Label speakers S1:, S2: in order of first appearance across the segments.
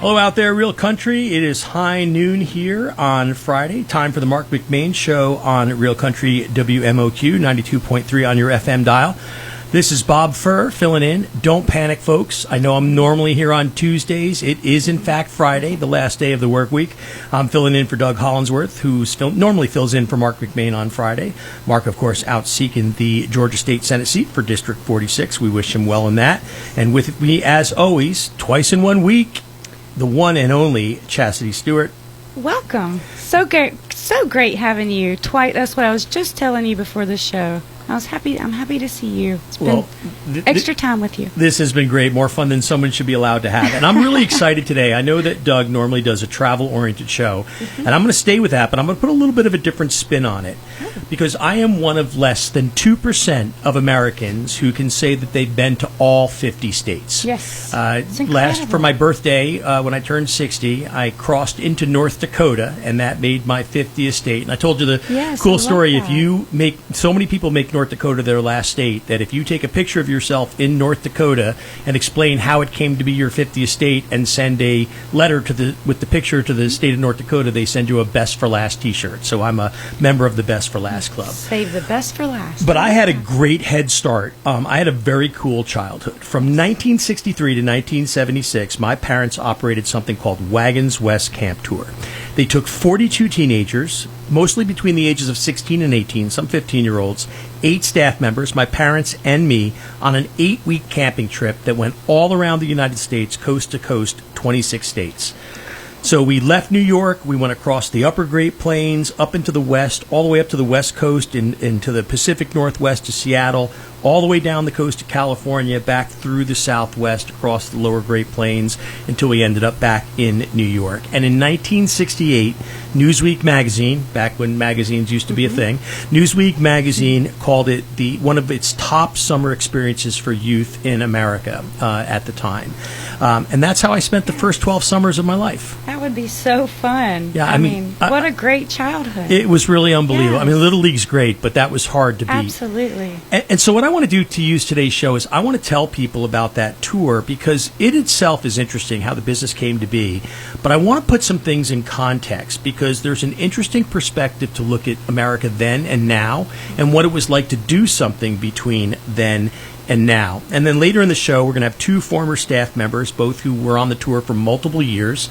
S1: Hello out there, Real Country. It is high noon here on Friday. Time for the Marc McMain Show on Real Country WMOQ 92.3 on your FM dial. This is Bob Furr filling in. Don't panic, folks. I know I'm normally here on Tuesdays. It is, in fact, Friday, the last day of the work week. I'm filling in for Doug Hollinsworth, who normally fills in for Marc McMain on Friday. Marc, of course, out seeking the Georgia State Senate seat for District 46. We wish him well in that. And with me, as always, twice in 1 week, the one and only Chastity Stewart.
S2: Welcome. So great having you. Twice. That's what I was just telling you before the show. I'm happy to see you. It's been extra time with you.
S1: This has been great. More fun than someone should be allowed to have. And I'm really excited today. I know that Doug normally does a travel-oriented show, and I'm going to stay with that, but I'm going to put a little bit of a different spin on it because I am one of less than 2% of Americans who can say that they've been to all 50 states.
S2: Yes.
S1: For my birthday, when I turned 60, I crossed into North Dakota, and that made my 50th state. And I told you the cool story. If you make so many people make North Dakota their last state, that if you take a picture of yourself in North Dakota and explain how it came to be your 50th state and send a letter with the picture to the state of North Dakota, they send you a Best for Last t-shirt. So I'm a member of the Best for Last club.
S2: Save the best for last.
S1: But I had a great head start. I had a very cool childhood. From 1963 to 1976, my parents operated something called Wagons West Camp Tour. They took 42 teenagers, mostly between the ages of 16 and 18, some 15-year-olds, 8 staff members, my parents and me, on an 8-week camping trip that went all around the United States, coast to coast, 26 states. So we left New York, we went across the upper Great Plains, up into the west, all the way up to the west coast, into the Pacific Northwest to Seattle, all the way down the coast to California, back through the southwest, across the lower Great Plains, until we ended up back in New York. And in 1968, Newsweek magazine, back when magazines used to be a thing, Newsweek magazine called it one of its top summer experiences for youth in America at the time. And that's how I spent the first 12 summers of my life.
S2: That would be so fun.
S1: Yeah,
S2: I mean, what a great childhood.
S1: It was really unbelievable.
S2: Yes.
S1: I mean, Little League's great, but that was hard to beat.
S2: Absolutely.
S1: And so what I want to do to use today's show is I want to tell people about that tour because it itself is interesting how the business came to be. But I want to put some things in context because there's an interesting perspective to look at America then and now and what it was like to do something between then and now. And then later in the show, we're going to have 2 former staff members, both who were on the tour for multiple years.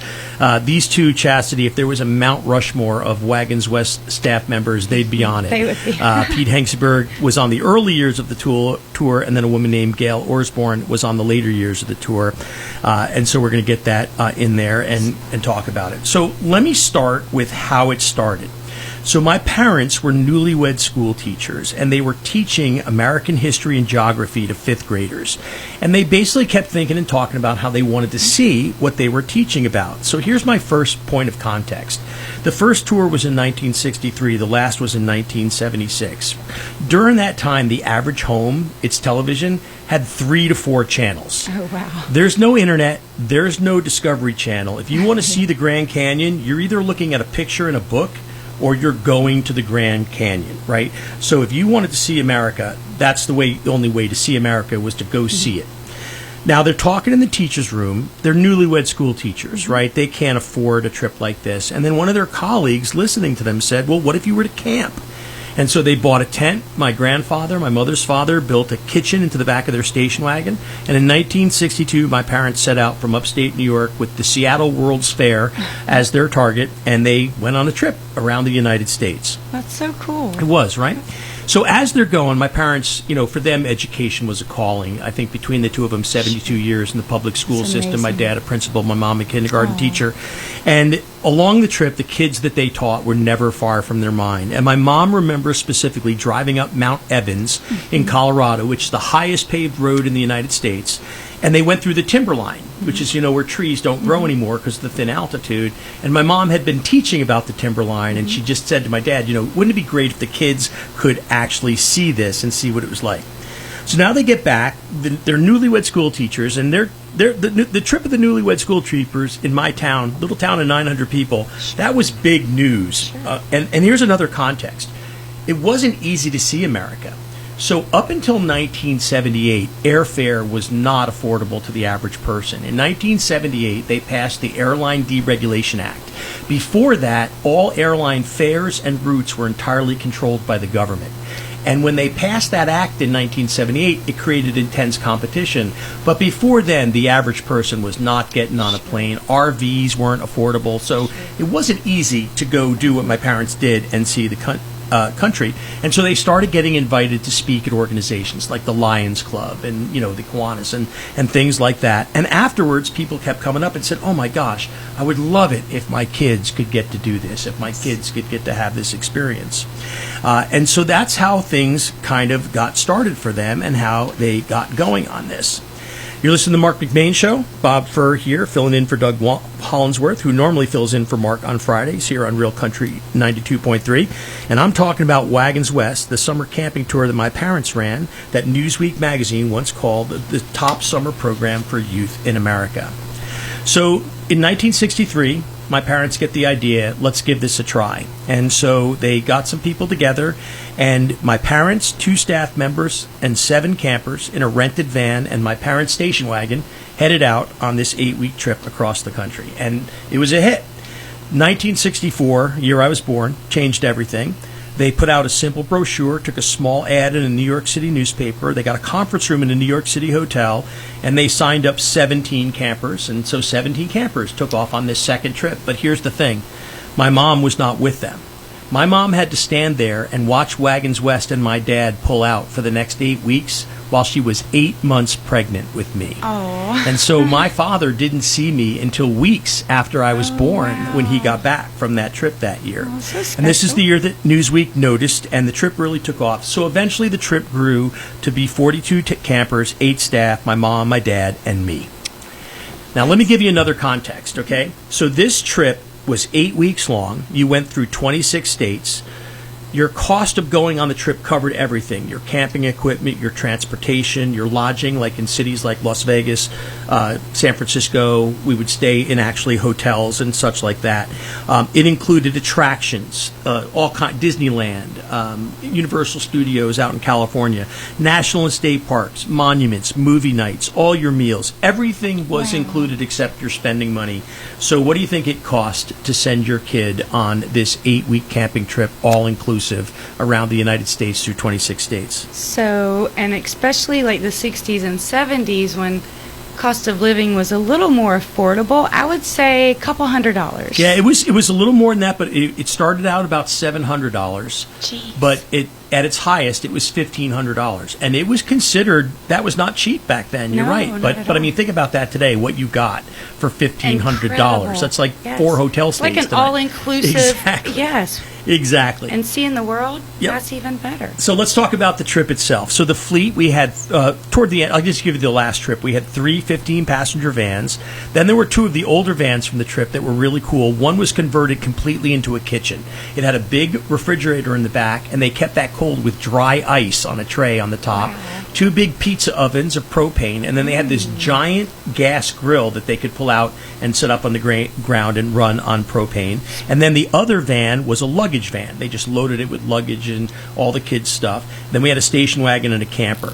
S1: These two, Chastity, if there was a Mount Rushmore of Wagons West staff members, they'd be on it.
S2: They would be.
S1: Pete Hengsberg was on the early years of the tour, and then a woman named Gail Orsborn was on the later years of the tour. And so we're going to get that in there and talk about it. So let me start with how it started. So my parents were newlywed school teachers, and they were teaching American history and geography to 5th graders. And they basically kept thinking and talking about how they wanted to see what they were teaching about. So here's my first point of context. The first tour was in 1963. The last was in 1976. During that time, the average home, its television, had 3 to 4 channels.
S2: Oh, wow.
S1: There's no internet. There's no Discovery Channel. If you want to see the Grand Canyon, you're either looking at a picture in a book or you're going to the Grand Canyon, right? So if you wanted to see America, that's the only way to see America was to go see it. Now, they're talking in the teacher's room. They're newlywed school teachers, right? They can't afford a trip like this. And then one of their colleagues listening to them said, well, what if you were to camp? And so they bought a tent. My grandfather, my mother's father, built a kitchen into the back of their station wagon. And in 1962, my parents set out from upstate New York with the Seattle World's Fair as their target, and they went on a trip around the United States.
S2: That's so cool.
S1: It was, right? So as they're going, my parents, for them, education was a calling. I think between the two of them, 72 years in the public school system. My dad a principal, my mom a kindergarten teacher. And along the trip, the kids that they taught were never far from their mind. And my mom remembers specifically driving up Mount Evans in Colorado, which is the highest paved road in the United States. And they went through the timberline, which is, where trees don't grow anymore because of the thin altitude. And my mom had been teaching about the timberline, and she just said to my dad, wouldn't it be great if the kids could actually see this and see what it was like? So now they get back. They're newlywed school teachers, and the trip of the newlywed school troopers in my town, little town of 900 people, that was big news. And here's another context. It wasn't easy to see America. So up until 1978, airfare was not affordable to the average person. In 1978, they passed the Airline Deregulation Act. Before that, all airline fares and routes were entirely controlled by the government. And when they passed that act in 1978, it created intense competition. But before then, the average person was not getting on a plane. RVs weren't affordable. So it wasn't easy to go do what my parents did and see the country. And so they started getting invited to speak at organizations like the Lions Club and, the Kiwanis and things like that. And afterwards, people kept coming up and said, oh my gosh, I would love it if my kids could get to do this, if my kids could get to have this experience. And so that's how things kind of got started for them and how they got going on this. You're listening to the Marc McMain Show. Bob Furr here, filling in for Doug Hollinsworth, who normally fills in for Mark on Fridays here on Real Country 92.3. And I'm talking about Wagons West, the summer camping tour that my parents ran, that Newsweek magazine once called the top summer program for youth in America. So in 1963, my parents get the idea, let's give this a try. And so they got some people together, and my parents, 2 staff members, and 7 campers in a rented van and my parents' station wagon headed out on this 8-week trip across the country. And it was a hit. 1964, year I was born, changed everything. They put out a simple brochure, took a small ad in a New York City newspaper. They got a conference room in a New York City hotel, and they signed up 17 campers. And so 17 campers took off on this second trip. But here's the thing. My mom was not with them. My mom had to stand there and watch Wagons West and my dad pull out for the next 8 weeks while she was 8 months pregnant with me.
S2: Oh.
S1: And so my father didn't see me until weeks after I was born when he got back from that trip that year.
S2: Oh, so special.
S1: And this is the year that Newsweek noticed, and the trip really took off. So eventually the trip grew to be 42 campers, 8 staff, my mom, my dad, and me. Now let me give you another context, okay? So this trip was 8 weeks long. You went through 26 states. Your cost of going on the trip covered everything: your camping equipment, your transportation, your lodging, like in cities like Las Vegas, San Francisco. We would stay in actually hotels and such like that. It included attractions, Disneyland, Universal Studios out in California, national and state parks, monuments, movie nights, all your meals. Everything was included except your spending money. So what do you think it cost to send your kid on this 8-week camping trip, all inclusive, around the United States through 26 states?
S2: So, and especially like the 60s and 70s when cost of living was a little more affordable, I would say a couple $100.
S1: Yeah, it was a little more than that, but it started out about $700.
S2: Jeez.
S1: But at its highest, it was $1,500, and it was considered, that was not cheap back then. You're
S2: No,
S1: right,
S2: not
S1: but
S2: at
S1: I
S2: all.
S1: mean, think about that today. What you got for $1,500?
S2: Incredible.
S1: That's like
S2: Yes.
S1: 4 hotel stays.
S2: Like an
S1: tonight.
S2: all-inclusive.
S1: Exactly.
S2: Yes.
S1: Exactly.
S2: And seeing the world,
S1: Yep.
S2: that's even better.
S1: So let's talk about the trip itself. So the fleet, we had, toward the end, I'll just give you the last trip. We had 3 15-passenger vans. Then there were 2 of the older vans from the trip that were really cool. One was converted completely into a kitchen. It had a big refrigerator in the back, and they kept that cold with dry ice on a tray on the top.
S2: Wow.
S1: 2 big pizza ovens of propane, and then they had this giant gas grill that they could pull out and set up on the ground and run on propane. And then the other van was a luggage van. They just loaded it with luggage and all the kids' stuff. Then we had a station wagon and a camper.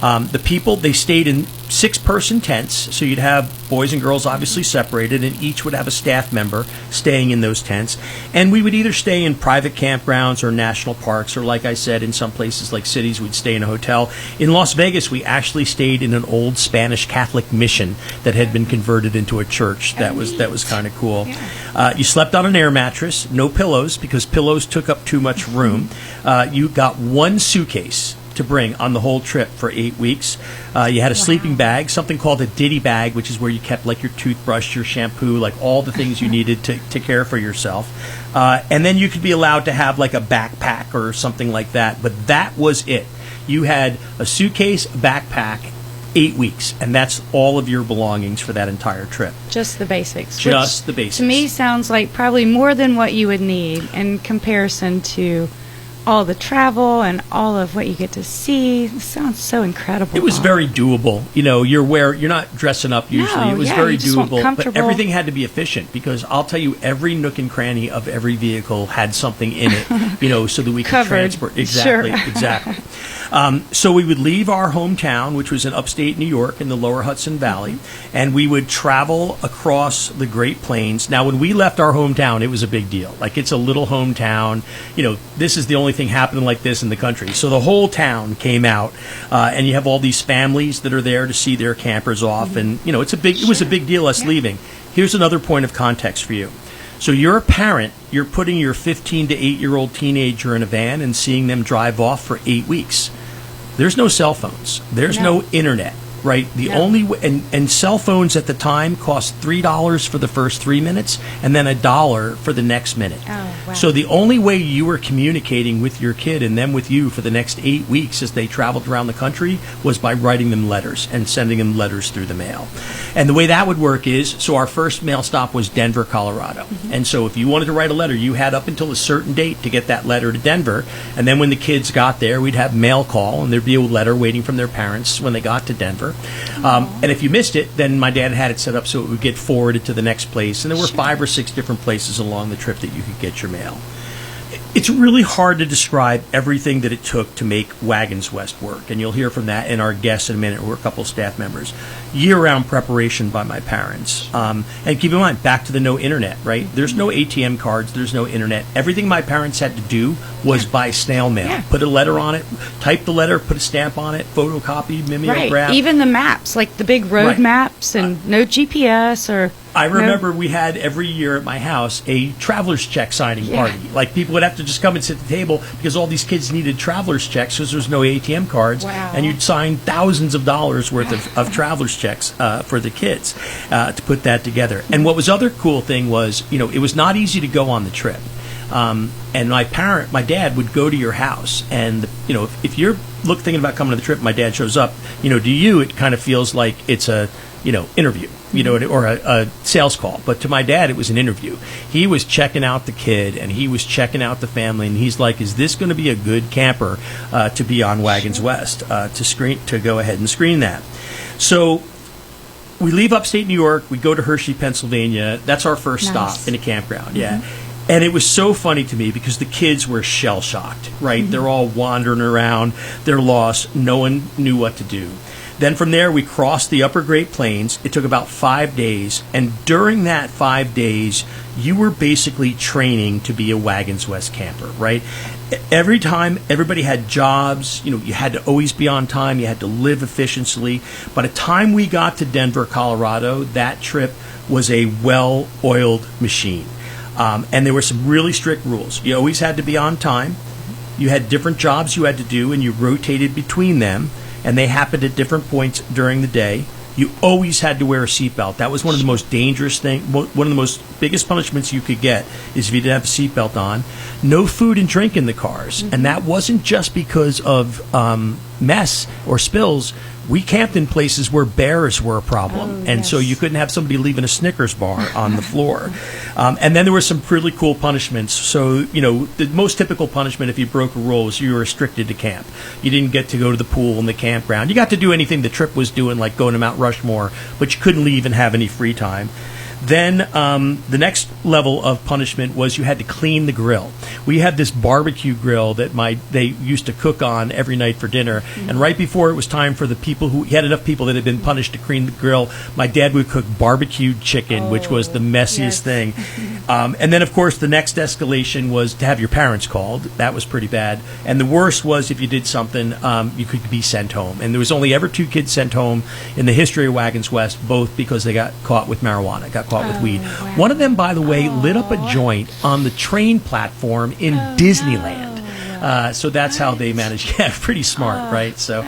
S1: The people, they stayed in 6-person tents, so you'd have boys and girls obviously separated, and each would have a staff member staying in those tents. And we would either stay in private campgrounds or national parks, or like I said, in some places like cities, we'd stay in a hotel. In Las Vegas, we actually stayed in an old Spanish Catholic mission that had been converted into a church. That was kind of cool.
S2: Yeah.
S1: You slept on an air mattress, no pillows, because pillows took up too much room. You got 1 suitcase to bring on the whole trip for 8 weeks. You had a sleeping bag, something called a ditty bag, which is where you kept like your toothbrush, your shampoo, like all the things you needed to care for yourself. And then you could be allowed to have like a backpack or something like that. But that was it. You had a suitcase, a backpack, 8 weeks, and that's all of your belongings for that entire trip.
S2: Just the basics.
S1: Just
S2: which
S1: the basics.
S2: To me sounds like probably more than what you would need in comparison to all the travel and all of what you get to see. It sounds so incredible.
S1: It was
S2: Bob.
S1: very doable. You're not dressing up usually.
S2: No,
S1: It was
S2: yeah,
S1: very
S2: you just want
S1: doable, but
S2: comfortable.
S1: everything had to be efficient, because I'll tell you, every nook and cranny of every vehicle had something in it, so that we could
S2: Covered.
S1: transport. Exactly,
S2: Sure.
S1: exactly. So we would leave our hometown, which was in upstate New York in the lower Hudson Valley, and we would travel across the Great Plains. Now, when we left our hometown, it was a big deal. Like, it's a little hometown. This is the only thing happening like this in the country. So the whole town came out, and you have all these families that are there to see their campers off, and it was a big deal us leaving. Here's another point of context for you. So you're a parent, you're putting your 15 to 8-year-old teenager in a van and seeing them drive off for 8 weeks. There's no cell phones. There's no internet, right? The only and cell phones at the time cost $3 for the first 3 minutes and then $1 for the next minute.
S2: Oh, wow.
S1: So the only way you were communicating with your kid and them with you for the next 8 weeks as they traveled around the country was by writing them letters and sending them letters through the mail. And the way that would work is, so our first mail stop was Denver, Colorado. And so if you wanted to write a letter, you had up until a certain date to get that letter to Denver. And then when the kids got there, we'd have mail call, and there'd be a letter waiting from their parents when they got to Denver. And if you missed it, then my dad had it set up so it would get forwarded to the next place. And there were 5 or 6 different places along the trip that you could get your mail. It's really hard to describe everything that it took to make Wagons West work, and you'll hear from that in our guests in a minute. We're a couple of staff members. Year-round preparation by my parents. And keep in mind, back to the no internet, right? There's no ATM cards. There's no internet. Everything my parents had to do was by snail mail. Yeah. Put a letter on it, type the letter, put a stamp on it, photocopy, mimeograph.
S2: Right. Even the maps, like the big road maps, and no GPS or...
S1: I remember we had every year at my house a traveler's check signing party. Like, people would have to just come and sit at the table because all these kids needed traveler's checks because there was no ATM cards.
S2: Wow.
S1: And you'd sign thousands of dollars worth of traveler's checks for the kids to put that together. And what was other cool thing was, it was not easy to go on the trip. And my dad would go to your house, and if you're thinking about coming to the trip, my dad shows up. To you, it kind of feels like it's a interview, or a sales call. But to my dad, it was an interview. He was checking out the kid, and he was checking out the family, and he's like, "Is this going to be a good camper to be on Wagons West to go ahead and screen that?" So we leave upstate New York. We go to Hershey, Pennsylvania. That's our first stop in a campground. Yeah. And it was so funny to me because the kids were shell-shocked, right? They're all wandering around. They're lost. No one knew what to do. Then from there, we crossed the upper Great Plains. It took about 5 days. And during that 5 days, you were basically training to be a Wagons West camper, right? Every time, everybody had jobs. You had to always be on time. You had to live efficiently. By the time we got to Denver, Colorado, that trip was a well-oiled machine. And there were some really strict rules. You always had to be on time. You had different jobs you had to do, and you rotated between them, and they happened at different points during the day. You always had to wear a seatbelt. That was one of the most dangerous things. One of the most biggest punishments you could get is if you didn't have a seatbelt on. No food and drink in the cars. And that wasn't just because of mess or spills. We camped in places where bears were a problem, so you couldn't have somebody leaving a Snickers bar on the floor. And then there were some really cool punishments. So, the most typical punishment if you broke a rule was you were restricted to camp. You didn't get to go to the pool and the campground. You got to do anything the trip was doing, like going to Mount Rushmore, but you couldn't leave and have any free time. Then the next level of punishment was you had to clean the grill. We had this barbecue grill that they used to cook on every night for dinner. And right before it was time for the people who had enough people that had been punished to clean the grill, my dad would cook barbecued chicken, which was the messiest thing. And then, of course, the next escalation was to have your parents called. That was pretty bad. And the worst was if you did something, you could be sent home. And there was only ever 2 kids sent home in the history of Wagons West, both because they got caught with marijuana, got caught with weed.
S2: Wow.
S1: One of them, by the way, lit up a joint on the train platform in Disneyland. So that's how they managed. Yeah, pretty smart, right? So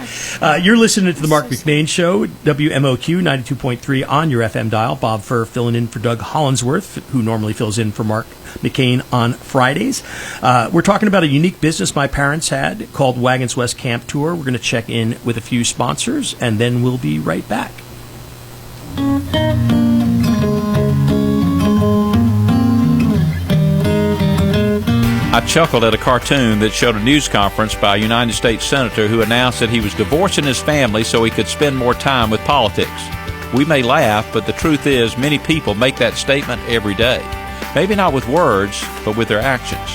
S1: you're listening to the Marc McMain Show, WMOQ 92.3 on your FM dial. Bob Furr filling in for Doug Hollinsworth, who normally fills in for Marc McCain on Fridays. We're talking about a unique business my parents had called Wagons West Camp Tour. We're going to check in with a few sponsors, and then we'll be right back.
S3: I chuckled at a cartoon that showed a news conference by a United States Senator who announced that he was divorcing his family so he could spend more time with politics. We may laugh, but the truth is many people make that statement every day. Maybe not with words, but with their actions.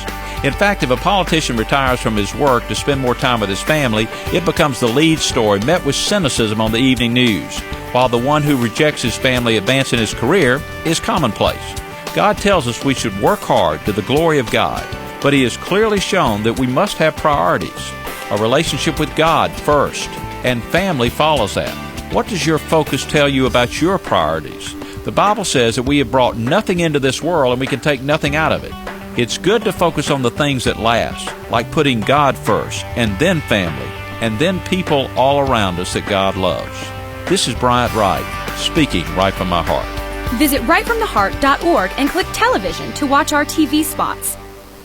S3: In fact, if a politician retires from his work to spend more time with his family, it becomes the lead story, met with cynicism on the evening news, while the one who rejects his family advancing his career is commonplace. God tells us we should work hard to the glory of God, but He has clearly shown that we must have priorities. A relationship with God first, and family follows that. What does your focus tell you about your priorities? The Bible says that we have brought nothing into this world and we can take nothing out of it. It's good to focus on the things that last, like putting God first, and then family, and then people all around us that God loves. This is Bryant Wright, speaking right from my heart.
S4: Visit rightfromtheheart.org and click television to watch our TV spots.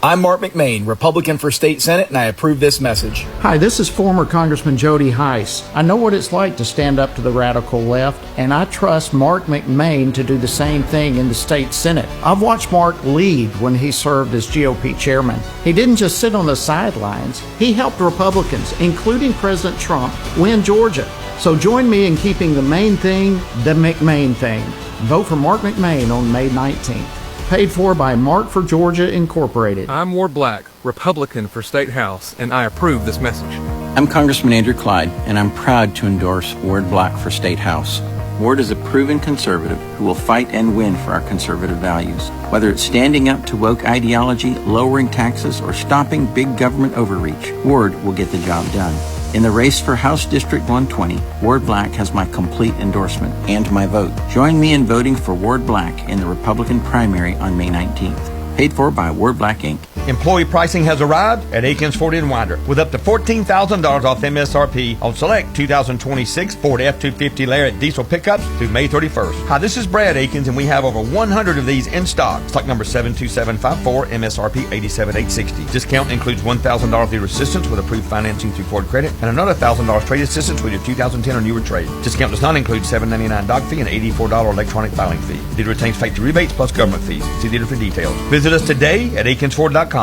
S5: I'm Marc McMain, Republican for State Senate, and I approve this message.
S6: Hi, this is former Congressman Jody Heiss. I know what it's like to stand up to the radical left, and I trust Marc McMain to do the same thing in the state Senate. I've watched Marc lead when he served as GOP chairman. He didn't just sit on the sidelines. He helped Republicans, including President Trump, win Georgia. So join me in keeping the main thing the McMain thing. Vote for Marc McMain on May 19th. Paid for by Mark for Georgia Incorporated.
S7: I'm Ward Black, Republican for State House, and I approve this message.
S8: I'm Congressman Andrew Clyde, and I'm proud to endorse Ward Black for State House. Ward is a proven conservative who will fight and win for our conservative values. Whether it's standing up to woke ideology, lowering taxes, or stopping big government overreach, Ward will get the job done. In the race for House District 120, Ward Black has my complete endorsement and my vote. Join me in voting for Ward Black in the Republican primary on May 19th. Paid for by Ward Black, Inc.
S9: Employee pricing has arrived at Aikens Ford & Winder with up to $14,000 off MSRP on select 2026 Ford F-250 Lariat diesel pickups through May 31st. Hi, this is Brad Aikens, and we have over 100 of these in stock. Stock number 72754, MSRP $87,860. Discount includes $1,000 dealer assistance with approved financing through Ford Credit and another $1,000 trade assistance with your 2010 or newer trade. Discount does not include $7.99 doc fee and $84 electronic filing fee. Dealer retains factory rebates plus government fees. See dealer for details. Visit us today at AikensFord.com.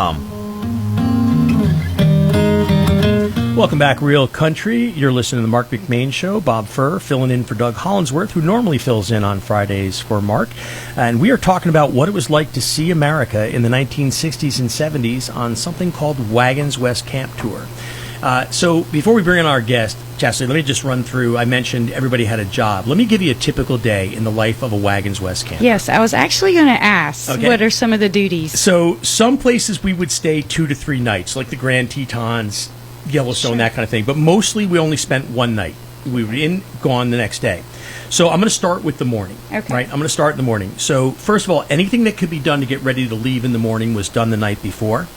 S1: Welcome back, Real Country. You're listening to the Marc McMain Show. Bob Furr filling in for Doug Hollinsworth, who normally fills in on Fridays for Mark. And we are talking about what it was like to see America in the 1960s and 70s on something called Wagons West Camp Tour. So before we bring in our guest, Chastity, let me just run through. I mentioned everybody had a job. Let me give you a typical day in the life of a Wagons West camp.
S2: Yes, I was actually going to ask,
S1: Okay.
S2: what are some of the duties?
S1: So some places we would stay 2 to 3 nights, like the Grand Tetons, Yellowstone, that kind of thing. But mostly we only spent one night. We were gone the next day. So I'm going to start with the morning.
S2: Okay.
S1: Right? I'm going to start in the morning. So first of all, anything that could be done to get ready to leave in the morning was done the night before.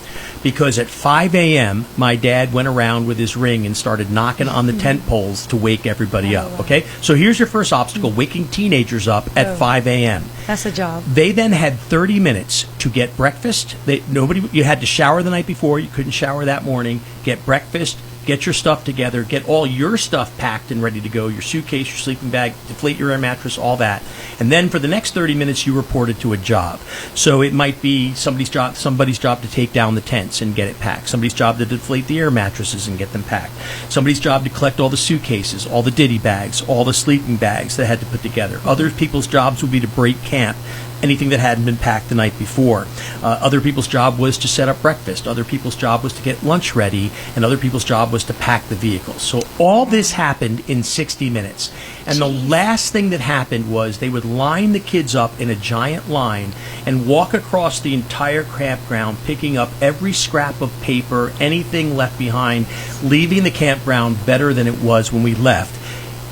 S1: Because at 5 a.m., my dad went around with his ring and started knocking on the tent poles to wake everybody up. Okay? So here's your first obstacle, waking teenagers up at 5 a.m.
S2: That's a job.
S1: They then had 30 minutes to get breakfast. You had to shower the night before. You couldn't shower that morning. Get breakfast. Get your stuff together. Get all your stuff packed and ready to go. Your suitcase, your sleeping bag, deflate your air mattress, all that. And then for the next 30 minutes, you reported to a job. So it might be somebody's job to take down the tents and get it packed. Somebody's job to deflate the air mattresses and get them packed. Somebody's job to collect all the suitcases, all the ditty bags, all the sleeping bags they had to put together. Other people's jobs would be to break camp, anything that hadn't been packed the night before. Other people's job was to set up breakfast. Other people's job was to get lunch ready. And other people's job was to pack the vehicles. So all this happened in 60 minutes. And the last thing that happened was they would line the kids up in a giant line and walk across the entire campground, picking up every scrap of paper, anything left behind, leaving the campground better than it was when we left.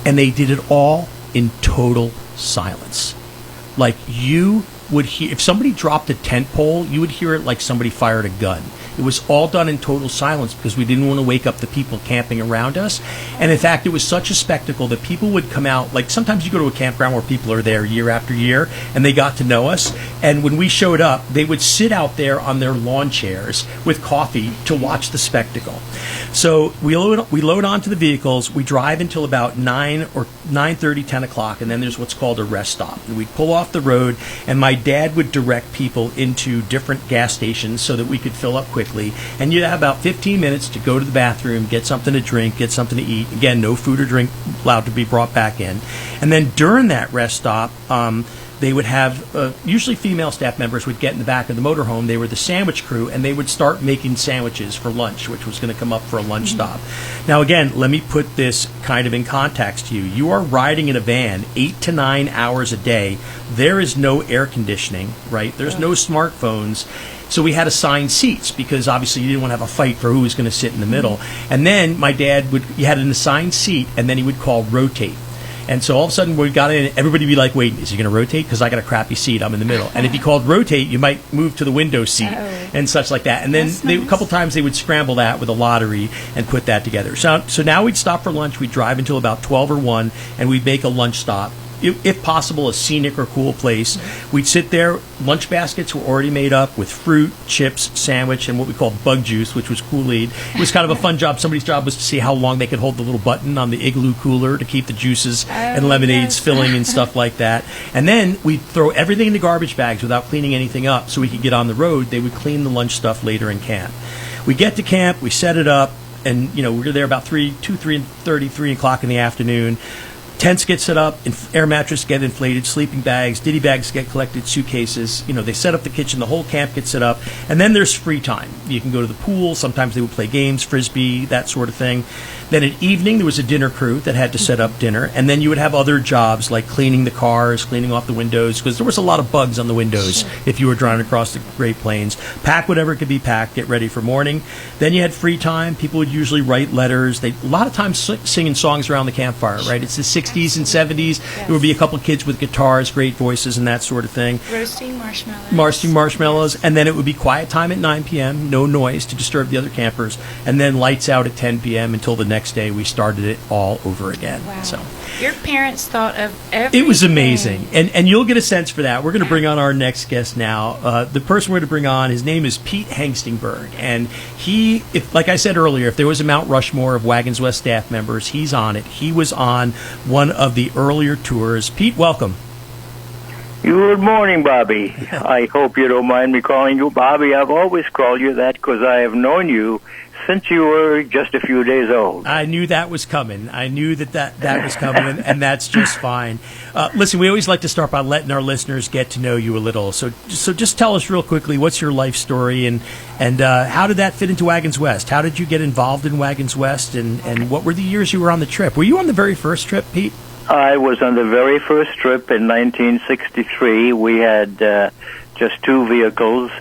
S1: And they did it all in total silence. Like, you would hear, if somebody dropped a tent pole, you would hear it like somebody fired a gun. It was all done in total silence because we didn't want to wake up the people camping around us. And in fact, it was such a spectacle that people would come out. Like, sometimes you go to a campground where people are there year after year and they got to know us. And when we showed up, they would sit out there on their lawn chairs with coffee to watch the spectacle. So we load onto the vehicles. We drive until about 9 or 9:30, 10 o'clock, and then there's what's called a rest stop. And we'd pull off the road, and my dad would direct people into different gas stations so that we could fill up quickly. And you'd have about 15 minutes to go to the bathroom, get something to drink, get something to eat. Again, no food or drink allowed to be brought back in. And then during that rest stop, they would have, usually female staff members would get in the back of the motorhome. They were the sandwich crew, and they would start making sandwiches for lunch, which was going to come up for a lunch stop. Now, again, let me put this kind of in context to you. You are riding in a van 8 to 9 hours a day. There is no air conditioning, right? There's no smartphones. So we had assigned seats because obviously you didn't want to have a fight for who was going to sit in the middle. And then my dad he had an assigned seat, and then he would call rotate. And so all of a sudden, when we got in, everybody would be like, wait, is he going to rotate? Because I got a crappy seat. I'm in the middle. And if he called rotate, you might move to the window seat and such like that. And then a couple times they would scramble that with a lottery and put that together. So now we'd stop for lunch. We'd drive until about 12 or 1, and we'd make a lunch stop. If possible, a scenic or cool place. We'd sit there. Lunch baskets were already made up with fruit, chips, sandwich, and what we called bug juice, which was Kool-Aid. It was kind of a fun job. Somebody's job was to see how long they could hold the little button on the Igloo cooler to keep the juices and lemonades filling and stuff like that. And then we'd throw everything into garbage bags without cleaning anything up so we could get on the road. They would clean the lunch stuff later in camp. We get to camp, we set it up, and we were there about 3:30, 3 o'clock in the afternoon. Tents get set up, air mattresses get inflated, sleeping bags, ditty bags get collected, suitcases. They set up the kitchen, the whole camp gets set up, and then there's free time. You can go to the pool. Sometimes they would play games, frisbee, that sort of thing. Then at evening, there was a dinner crew that had to set up dinner, and then you would have other jobs like cleaning the cars, cleaning off the windows, because there was a lot of bugs on the windows if you were driving across the Great Plains. Pack whatever could be packed, get ready for morning. Then you had free time. People would usually write letters. A lot of times singing songs around the campfire, right? It's the 60s and 70s. Yes. There would be a couple of kids with guitars, great voices, and that sort of thing.
S2: Roasting marshmallows.
S1: Roasting marshmallows. And then it would be quiet time at 9 p.m., no noise to disturb the other campers, and then lights out at 10 p.m. until the next day we started it all over again.
S2: Wow.
S1: So
S2: your parents thought of everything.
S1: It was amazing. And you'll get a sense for that. We're going to bring on our next guest now. The person we're going to bring on, his name is Pete Hangstingberg. And like I said earlier, if there was a Mount Rushmore of Wagons West staff members, he's on it. He was on one of the earlier tours. Pete, welcome.
S10: Good morning, Bobby. I hope you don't mind me calling you Bobby. I've always called you that because I have known you since you were just a few days old.
S1: I knew that was coming. I knew that was coming, and that's just fine. Listen, we always like to start by letting our listeners get to know you a little. So just tell us real quickly, what's your life story, and how did that fit into Wagons West? How did you get involved in Wagons West, and what were the years you were on the trip? Were you on the very first trip, Pete?
S10: I was on the very first trip in 1963. We had just 2 vehicles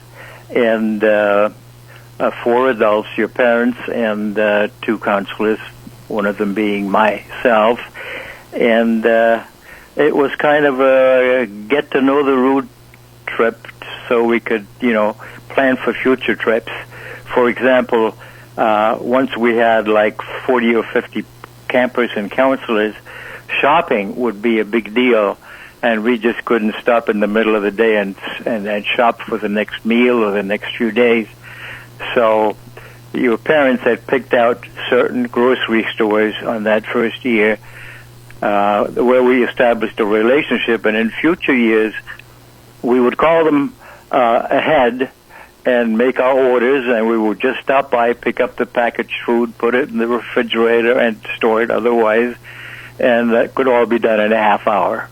S10: and 4 adults, your parents, and 2 counselors, one of them being myself. And it was kind of a get-to-know-the-route trip so we could, plan for future trips. For example, once we had like 40 or 50 campers and counselors, shopping would be a big deal, and we just couldn't stop in the middle of the day and shop for the next meal or the next few days. So your parents had picked out certain grocery stores on that first year where we established a relationship, and in future years we would call them ahead and make our orders, and we would just stop by, pick up the packaged food, put it in the refrigerator, and store it otherwise. And that could all be done in a half hour.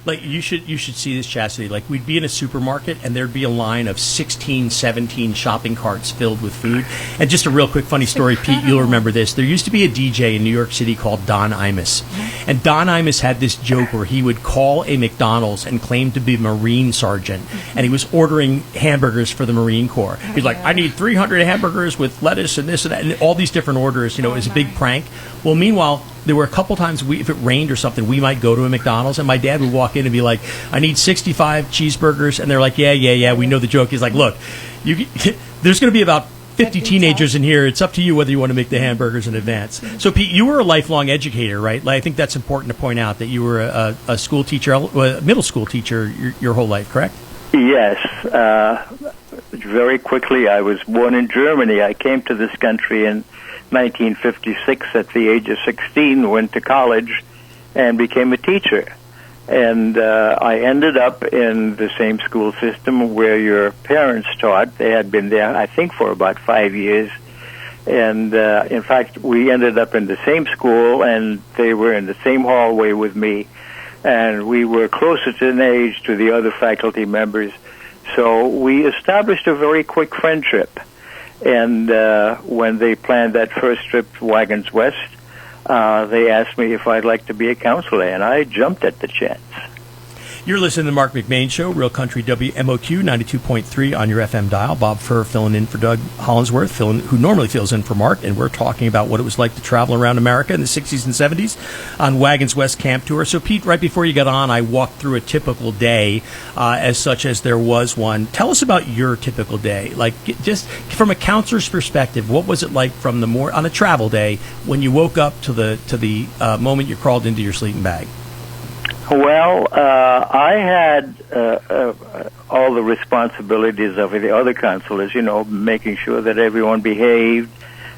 S1: Like, you should see this, Chastity. Like, we'd be in a supermarket, and there'd be a line of 16, 17 shopping carts filled with food. And just a real quick funny story, Pete, you'll remember this. There used to be a DJ in New York City called Don Imus. And Don Imus had this joke where he would call a McDonald's and claim to be a Marine sergeant. And he was ordering hamburgers for the Marine Corps. He's like, I need 300 hamburgers with lettuce and this and that, and all these different orders. It was a big prank. Well, meanwhile, there were a couple times if it rained or something, we might go to a McDonald's, and my dad would walk in and be like, I need 65 cheeseburgers. And they're like, yeah, we know the joke. He's like, look, there's going to be about 50 teenagers in here. It's up to you whether you want to make the hamburgers in advance. So, Pete, you were a lifelong educator, right? Like, I think that's important to point out that you were a school teacher, a middle school teacher your whole life, correct?
S10: Yes. Very quickly, I was born in Germany. I came to this country in 1956 at the age of 16, went to college and became a teacher. And I ended up in the same school system where your parents taught. They had been there, I think, for about 5 years. And in fact, we ended up in the same school, and they were in the same hallway with me. and we were closer in age to the other faculty members. So we established a very quick friendship. And when they planned that first trip to Wagons West, they asked me if I'd like to be a counselor, and I jumped at the chance.
S1: You're listening to the Marc McMain Show, Real Country WMOQ 92.3 on your FM dial. Bob Furr filling in for Doug Hollinsworth, who normally fills in for Mark, and we're talking about what it was like to travel around America in the 60s and 70s on Wagons West Camp Tour. So, Pete, right before you got on, I walked through a typical day, as such as there was one. Tell us about your typical day. Like, just from a counselor's perspective, what was it like from on a travel day when you woke up to the moment you crawled into your sleeping bag?
S10: Well, I had all the responsibilities of the other counselors, making sure that everyone behaved,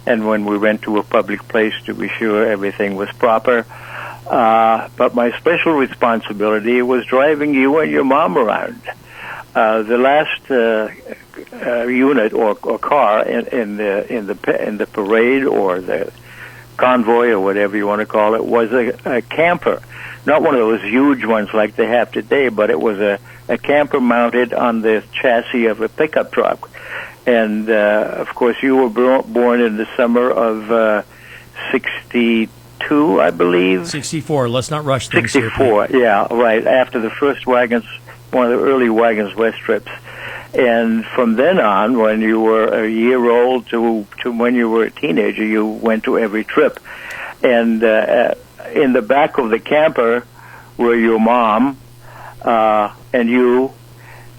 S10: and when we went to a public place to be sure everything was proper. But my special responsibility was driving you and your mom around. The last unit or car in the parade or the convoy or whatever you want to call it was a camper. Not one of those huge ones like they have today, but it was a camper mounted on the chassis of a pickup truck. And, of course, you were born in the summer of 62, I believe.
S1: 64. Let's not rush things.
S10: 64, yeah, right, after the first one of the early Wagons West trips. And from then on, when you were a year old to when you were a teenager, you went to every trip. And in the back of the camper were your mom and you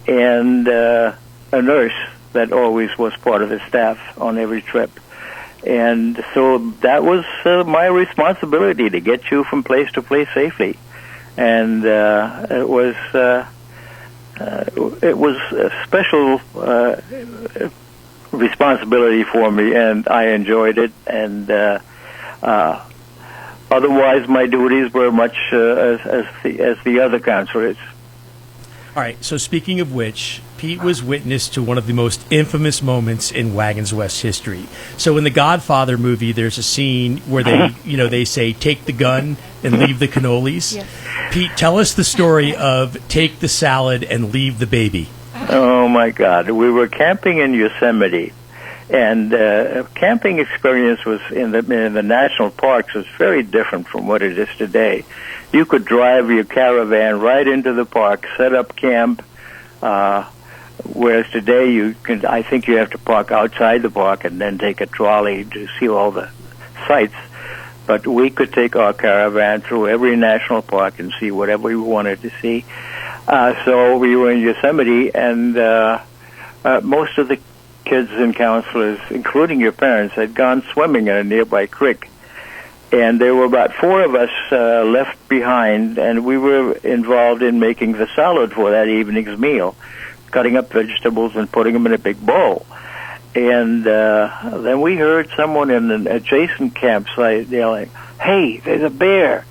S10: and a nurse that always was part of the staff on every trip. And so that was my responsibility, to get you from place to place safely. And it was a special responsibility for me, and I enjoyed it. And otherwise, my duties were much as the other counselors.
S1: All right. So speaking of which, Pete was witness to one of the most infamous moments in Wagons West history. So in the Godfather movie, there's a scene where they say, "Take the gun and leave the cannolis." Yes. Pete, tell us the story of "Take the salad and leave the baby."
S10: Oh my God! We were camping in Yosemite. And camping experience was in the national parks was very different from what it is today. You could drive your caravan right into the park, set up camp, whereas today I think you have to park outside the park and then take a trolley to see all the sights. But we could take our caravan through every national park and see whatever we wanted to see. So we were in Yosemite, and most of the kids and counselors, including your parents, had gone swimming in a nearby creek. And there were about 4 of us left behind, and we were involved in making the salad for that evening's meal, cutting up vegetables and putting them in a big bowl. And then we heard someone in an adjacent campsite yelling, "Hey, there's a bear!"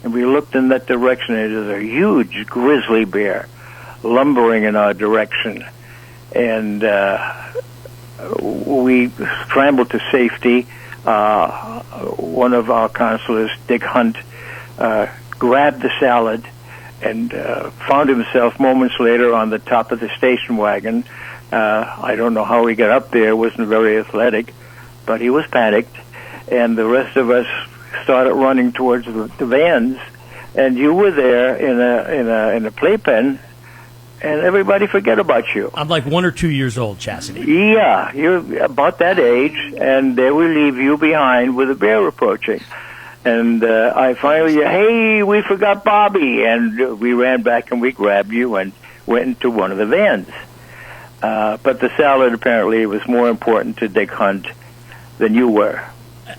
S10: And we looked in that direction, and there's a huge grizzly bear lumbering in our direction. And we scrambled to safety. One of our counselors, Dick Hunt, grabbed the salad and found himself moments later on the top of the station wagon. I don't know how he got up there. Wasn't very athletic, but he was panicked. And the rest of us started running towards the vans. And you were there in a playpen. And everybody forget about you.
S1: I'm like 1 or 2 years old, Chastity.
S10: Yeah, you're about that age, and they will leave you behind with a bear approaching. And I finally, "Hey, we forgot Bobby," and we ran back and we grabbed you and went into one of the vans. But the salad apparently was more important to Dick Hunt than you were.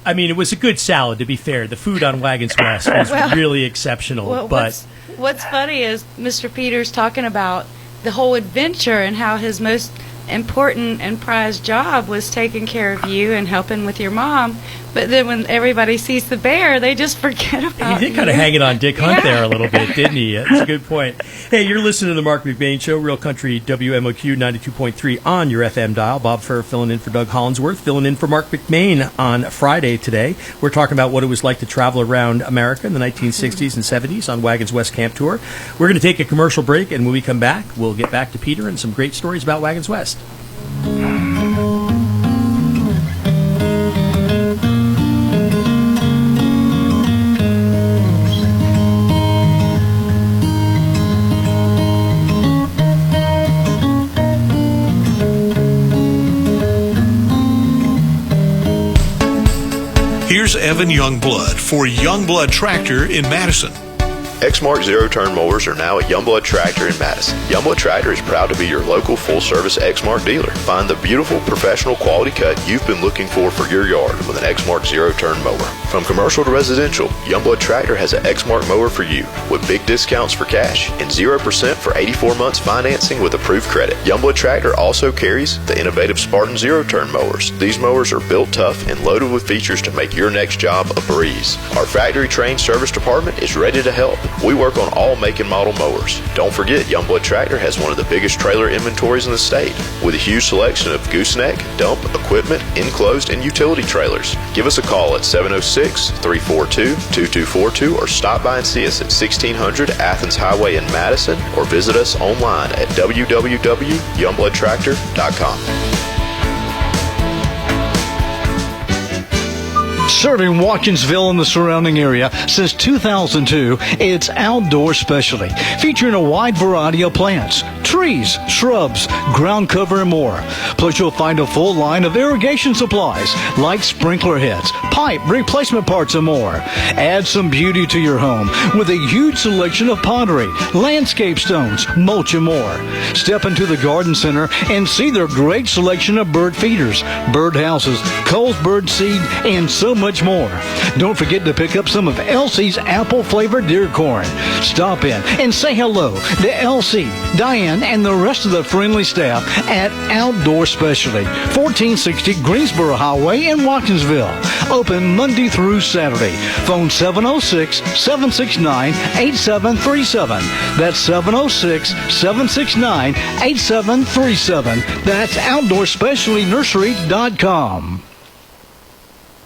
S1: I mean, it was a good salad, to be fair. The food on Wagons West was really exceptional.
S2: Well,
S1: but
S2: what's funny is Mr. Peters talking about the whole adventure and how his most important and prized job was taking care of you and helping with your mom. But then when everybody sees the bear, they just forget about
S1: He did kind of hang it on Dick Hunt there a little bit, didn't he? That's a good point. Hey, you're listening to the Mark McMain Show, Real Country WMOQ 92.3 on your FM dial. Bob Furr filling in for Doug Hollinsworth, filling in for Mark McMain on Friday today. We're talking about what it was like to travel around America in the 1960s and 70s on Wagons West Camp Tour. We're going to take a commercial break, and when we come back, we'll get back to Peter and some great stories about Wagons West.
S11: Here's Evan Youngblood for Youngblood Tractor in Madison.
S12: Exmark zero-turn mowers are now at Youngblood Tractor in Madison. Youngblood Tractor is proud to be your local full-service Exmark dealer. Find the beautiful, professional, quality cut you've been looking for your yard with an Exmark zero-turn mower. From commercial to residential, Youngblood Tractor has an Exmark mower for you with big discounts for cash and 0% for 84 months financing with approved credit. Youngblood Tractor also carries the innovative Spartan zero-turn mowers. These mowers are built tough and loaded with features to make your next job a breeze. Our factory-trained service department is ready to help. We work on all make and model mowers. Don't forget, Youngblood Tractor has one of the biggest trailer inventories in the state, with a huge selection of gooseneck, dump, equipment, enclosed, and utility trailers. Give us a call at 706-342-2242 or stop by and see us at 1600 Athens Highway in Madison, or visit us online at www.youngbloodtractor.com.
S13: Serving Watkinsville and the surrounding area since 2002, it's Outdoor Specialty, featuring a wide variety of plants, trees, shrubs, ground cover, and more. Plus, you'll find a full line of irrigation supplies like sprinkler heads, pipe replacement parts, and more. Add some beauty to your home with a huge selection of pottery, landscape stones, mulch, and more. Step into the garden center and see their great selection of bird feeders, bird houses, Cole's bird seed, and so much more. Don't forget to pick up some of Elsie's apple-flavored deer corn. Stop in and say hello to Elsie, Diane, and the rest of the friendly staff at Outdoor Specialty, 1460 Greensboro Highway in Watkinsville. Open Monday through Saturday. Phone 706-769-8737. That's 706-769-8737. That's OutdoorSpecialtyNursery.com.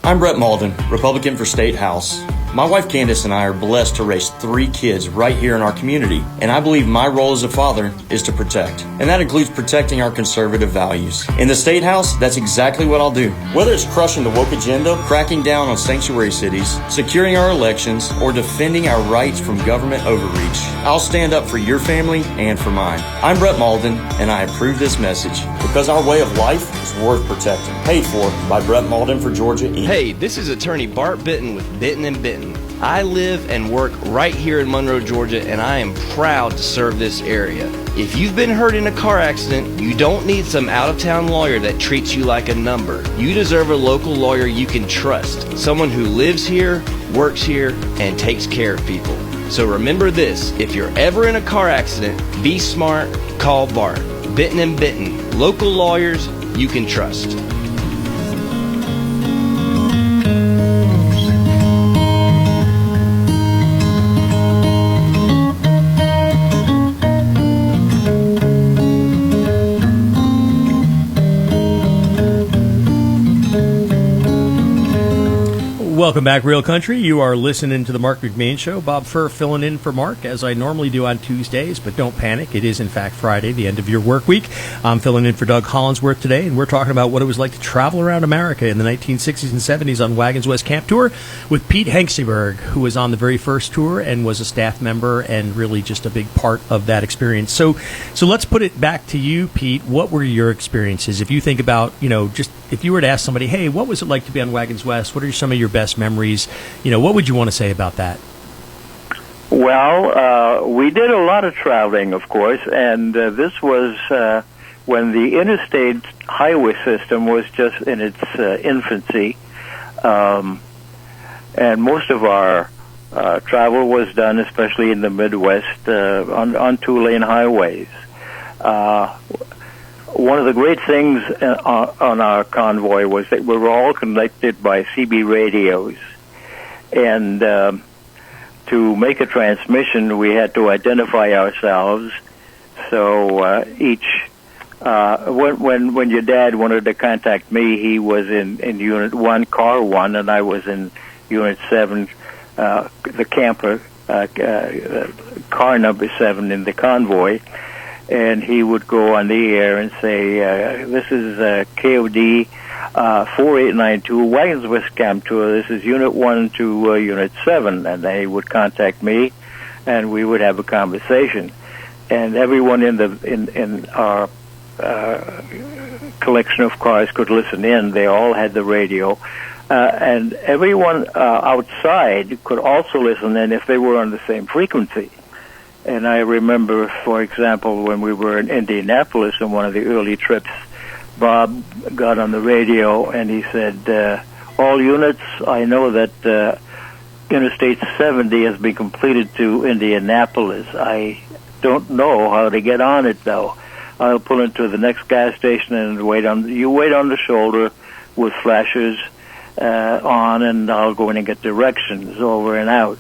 S14: I'm Brett Malden, Republican for State House. My wife Candace and I are blessed to raise 3 kids right here in our community, and I believe my role as a father is to protect, and that includes protecting our conservative values. In the State House, that's exactly what I'll do. Whether it's crushing the woke agenda, cracking down on sanctuary cities, securing our elections, or defending our rights from government overreach, I'll stand up for your family and for mine. I'm Brett Malden, and I approve this message because our way of life is worth protecting. Paid for by Brett Malden for Georgia Inc.
S15: Hey, this is attorney Bart Bitton with Bitton & Bitton. I live and work right here in Monroe, Georgia, and I am proud to serve this area. If you've been hurt in a car accident, you don't need some out-of-town lawyer that treats you like a number. You deserve a local lawyer you can trust, someone who lives here, works here, and takes care of people. So remember this, if you're ever in a car accident, be smart, call Bart. Bitton & Bitton, local lawyers you can trust.
S1: Welcome back, Real Country. You are listening to the Mark McMain Show. Bob Furr filling in for Mark, as I normally do on Tuesdays, but don't panic. It is, in fact, Friday, the end of your work week. I'm filling in for Doug Hollinsworth today, and we're talking about what it was like to travel around America in the 1960s and 70s on Wagons West Camp Tour with Pete Hengsteberg, who was on the very first tour and was a staff member and really just a big part of that experience. So let's put it back to you, Pete. What were your experiences? If you think about, just if you were to ask somebody, hey, what was it like to be on Wagons West? What are some of your best memories? What would you want to say about that?
S10: Well, we did a lot of traveling, of course, and this was when the interstate highway system was just in its infancy, and most of our travel was done, especially in the Midwest, on 2-lane highways. one of the great things on our convoy was that we were all connected by CB radios. And to make a transmission, we had to identify ourselves. So when your dad wanted to contact me, he was in Unit 1, Car 1, and I was in Unit 7, the camper, car number 7 in the convoy. And he would go on the air and say, this is KOD 4892, Wagons West Camp Tour. This is Unit 1 to Unit 7. And they would contact me, and we would have a conversation. And everyone in our collection of cars could listen in. They all had the radio. And everyone outside could also listen in if they were on the same frequency. And I remember, for example, when we were in Indianapolis on one of the early trips, Bob got on the radio and he said, all units, I know that Interstate 70 has been completed to Indianapolis. I don't know how to get on it, though. I'll pull into the next gas station and wait on the shoulder with flashers on, and I'll go in and get directions over and out.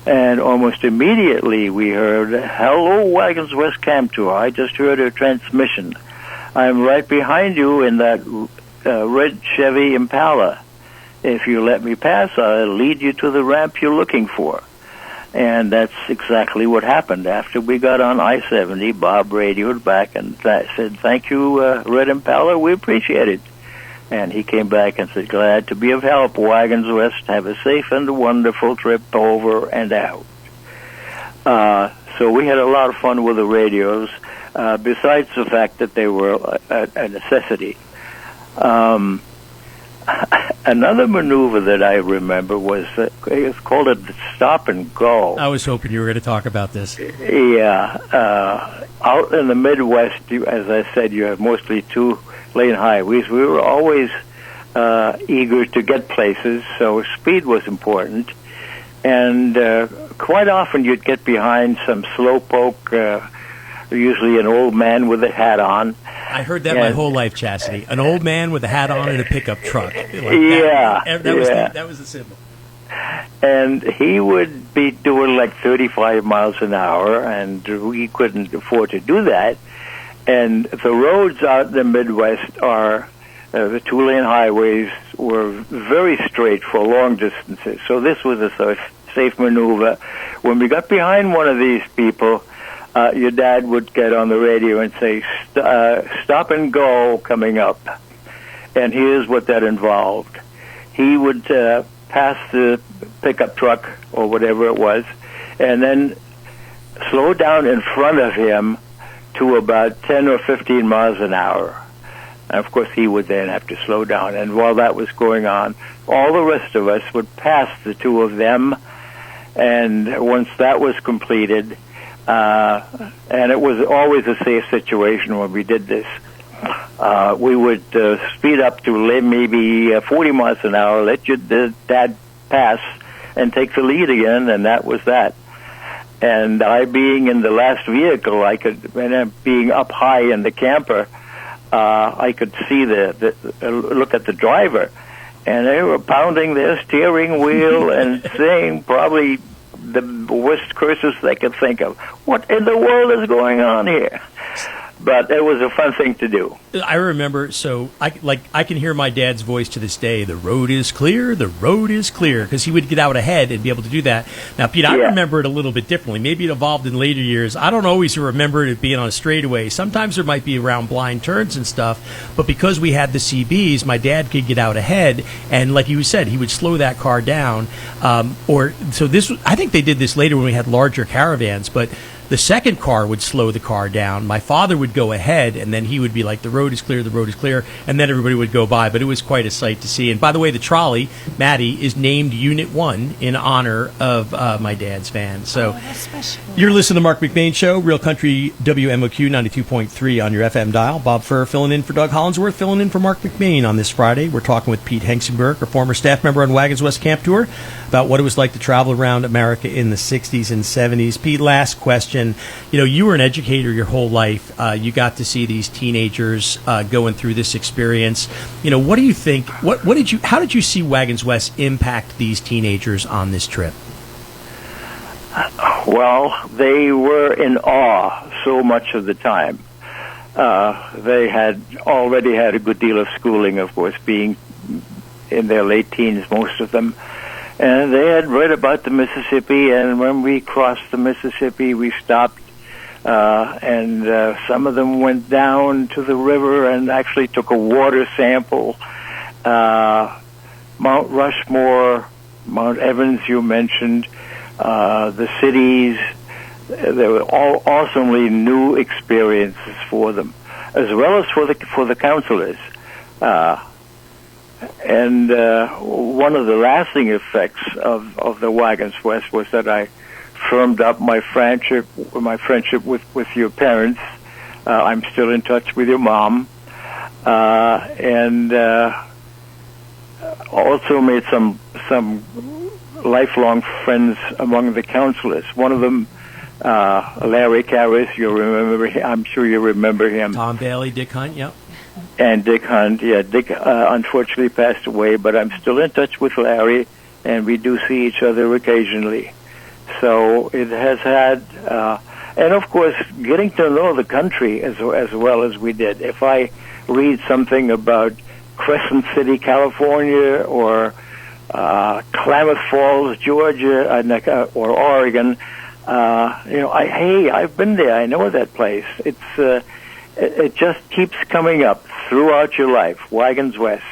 S10: And almost immediately we heard, hello, Wagons West Camp Tour. I just heard a transmission. I'm right behind you in that red Chevy Impala. If you let me pass, I'll lead you to the ramp you're looking for. And that's exactly what happened. After we got on I-70, Bob radioed back and said, thank you, Red Impala, we appreciate it. And he came back and said, glad to be of help, Wagons West. Have a safe and wonderful trip over and out. So we had a lot of fun with the radios, besides the fact that they were a necessity. Another maneuver that I remember was, it's called a stop and go.
S1: I was hoping you were going to talk about this.
S10: Yeah. Out in the Midwest, as I said, you have mostly two-lane highways. We were always eager to get places, so speed was important. And quite often you'd get behind some slowpoke, usually an old man with a hat on.
S1: I heard that my whole life, Chastity. An old man with a hat on and a pickup truck. That was the symbol.
S10: And he would be doing like 35 miles an hour, and we couldn't afford to do that. And the roads out in the Midwest are, the two-lane highways were very straight for long distances. So this was a safe maneuver. When we got behind one of these people, your dad would get on the radio and say, stop and go coming up. And here's what that involved. He would pass the pickup truck or whatever it was, and then slow down in front of him to about 10 or 15 miles an hour. And of course, he would then have to slow down. And while that was going on, all the rest of us would pass the two of them. And once that was completed, and it was always a safe situation when we did this, we would speed up to maybe 40 miles an hour, let your dad pass, and take the lead again, and that was that. And I, being in the last vehicle, being up high in the camper, I could see look at the driver, and they were pounding their steering wheel and saying probably the worst curses they could think of. What in the world is going on here? But it was a fun thing to do.
S1: I remember, so I can hear my dad's voice to this day. The road is clear, because he would get out ahead and be able to do that. Now, Pete, I remember it a little bit differently. Maybe it evolved in later years. I don't always remember it being on a straightaway. Sometimes there might be around blind turns and stuff, but because we had the CBs, my dad could get out ahead, and like you said, he would slow that car down. I think they did this later when we had larger caravans, but the second car would slow the car down. My father would go ahead, and then he would be like, the road is clear, and then everybody would go by. But it was quite a sight to see. And by the way, the trolley, Maddie, is named Unit 1 in honor of my dad's van. So
S2: that's special.
S1: You're listening to Mark McMain Show, Real Country WMOQ 92.3 on your FM dial. Bob Furr filling in for Doug Hollinsworth, filling in for Mark McMain on this Friday. We're talking with Pete Hengsenberg, a former staff member on Wagons West Camp Tour, about what it was like to travel around America in the 60s and 70s. Pete, last question. question. You were an educator your whole life. You got to see these teenagers going through this experience. What do you think? How did you see Wagons West impact these teenagers on this trip?
S10: Well, they were in awe so much of the time. They had already had a good deal of schooling, of course, being in their late teens, most of them. And they had read about the Mississippi, and when we crossed the Mississippi, we stopped, and some of them went down to the river and actually took a water sample. Mount Rushmore, Mount Evans, you mentioned, the cities. They were all awesomely new experiences for them, as well as for the counselors. And one of the lasting effects of the Wagons West was that I firmed up my friendship with your parents. I'm still in touch with your mom, and also made some lifelong friends among the counselors. One of them, Larry Karras, I'm sure you remember him.
S1: Tom Bailey, Dick Hunt, yep.
S10: And Dick Hunt, yeah. Dick unfortunately passed away, but I'm still in touch with Larry, and we do see each other occasionally. So it has had, and of course, getting to know the country as well as we did. If I read something about Crescent City, California, or Klamath Falls, Georgia, or Oregon, I've been there. I know that place. It just keeps coming up throughout your life. Wagons West.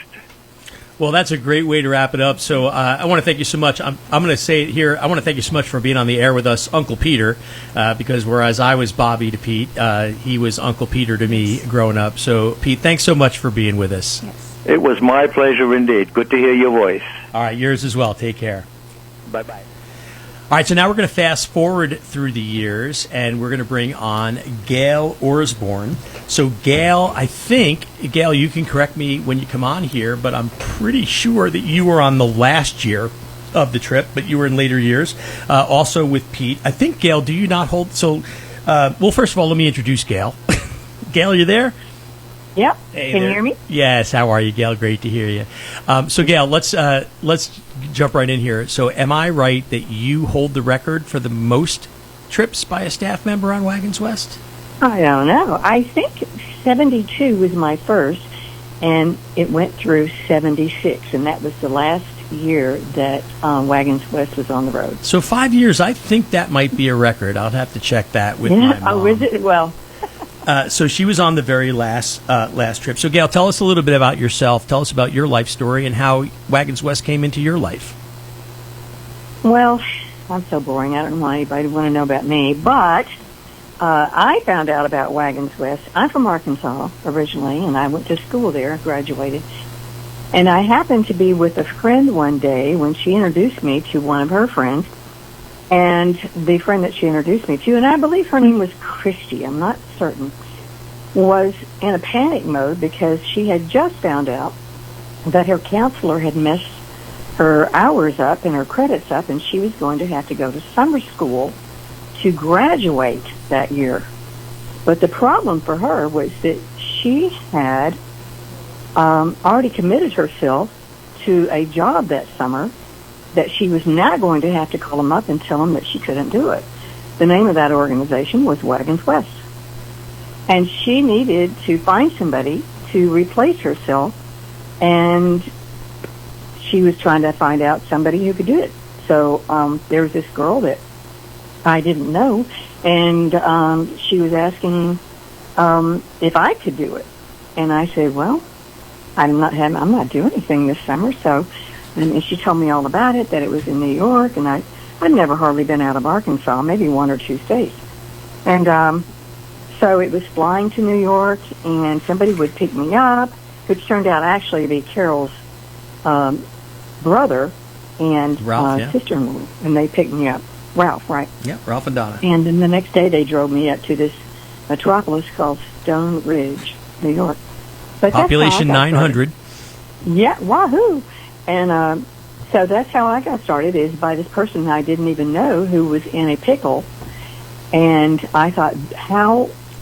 S1: Well, that's a great way to wrap it up. So I want to thank you so much. I'm going to say it here. I want to thank you so much for being on the air with us, Uncle Peter, because whereas I was Bobby to Pete, he was Uncle Peter to me growing up. So, Pete, thanks so much for being with us.
S2: Yes.
S10: It was my pleasure indeed. Good to hear your voice.
S1: All right, yours as well. Take care.
S10: Bye-bye.
S1: All right, so now we're going to fast forward through the years, and we're going to bring on Gail Orsborn. So, Gail, Gail, you can correct me when you come on here, but I'm pretty sure that you were on the last year of the trip, but you were in later years, also with Pete. I think, Gail, do you not hold... So, well, first of all, let me introduce Gail. Gail, you there?
S16: Yep.
S1: Hey,
S16: can you hear me?
S1: Yes. How are you, Gail? Great to hear you. So, Gail, let's jump right in here. So, am I right that you hold the record for the most trips by a staff member on Wagons West?
S16: I don't know. I think 72 was my first, and it went through 76, and that was the last year that Wagons West was on the road.
S1: So 5 years, I think that might be a record. I'll have to check that with my mom.
S16: Oh, is it? Well...
S1: So she was on the very last trip. So, Gail, tell us a little bit about yourself. Tell us about your life story and how Wagons West came into your life.
S16: Well, I'm so boring. I don't want anybody to want to know about me. But I found out about Wagons West. I'm from Arkansas originally, and I went to school there, graduated. And I happened to be with a friend one day when she introduced me to one of her friends. And the friend that she introduced me to, and I believe her name was Christy, I'm not certain, was in a panic mode because she had just found out that her counselor had messed her hours up and her credits up, and she was going to have to go to summer school to graduate that year. But the problem for her was that she had already committed herself to a job that summer that she was now going to have to call them up and tell them that she couldn't do it. The name of that organization was Wagons West. And she needed to find somebody to replace herself, and she was trying to find out somebody who could do it. So there was this girl that I didn't know, and she was asking if I could do it. And I said, well, I'm not doing anything this summer, so... And she told me all about it, that it was in New York, and I'd never hardly been out of Arkansas, maybe one or two states. And so it was flying to New York, and somebody would pick me up, which turned out actually to be Carol's brother and
S1: Ralph,
S16: sister-in-law, and they picked me up. Ralph, right?
S1: Yeah, Ralph and Donna.
S16: And then the next day they drove me up to this metropolis called Stone Ridge, New York. But
S1: population 900.
S16: Yeah, wahoo! And so that's how I got started, is by this person I didn't even know who was in a pickle. And I thought,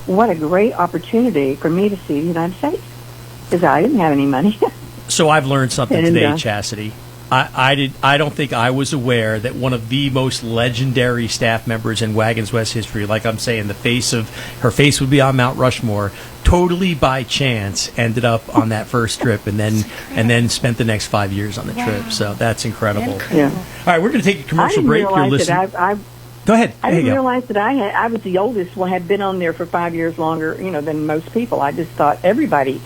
S16: what a great opportunity for me to see the United States, because I didn't have any money.
S1: So I've learned something
S16: And,
S1: today, Chastity. I don't think I was aware that one of the most legendary staff members in Wagons West history, like I'm saying, her face would be on Mount Rushmore, totally by chance ended up on that first trip, and then spent the next 5 years on the trip. So that's incredible.
S16: Yeah.
S1: All right, we're going to take a commercial break. You're listening. Go ahead.
S16: I didn't realize that I was the oldest one, had been on there for 5 years longer, than most people. I just thought everybody,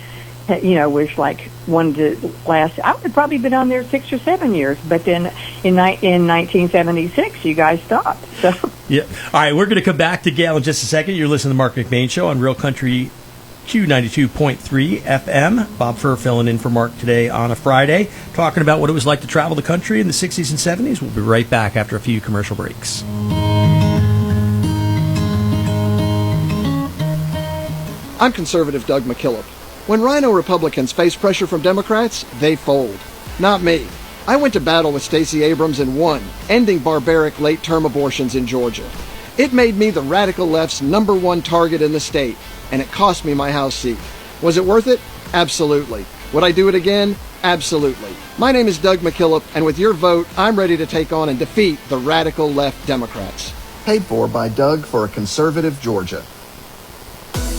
S16: was like wanted to last. I would have probably been on there 6 or 7 years, but then in 1976, you guys stopped. So
S1: yeah. All right, we're going to come back to Gail in just a second. You're listening to the Marc McMain Show on Real Country Q92.3 FM. Bob Furr filling in for Mark today on a Friday, talking about what it was like to travel the country in the 60s and 70s. We'll be right back after a few commercial breaks.
S17: I'm conservative Doug McKillop. When Rhino Republicans face pressure from Democrats, they fold. Not me. I went to battle with Stacey Abrams and won, ending barbaric late-term abortions in Georgia. It made me the radical left's #1 target in the state, and it cost me my House seat. Was it worth it? Absolutely. Would I do it again? Absolutely. My name is Doug McKillop, and with your vote, I'm ready to take on and defeat the radical left Democrats.
S18: Paid for by Doug for a conservative Georgia.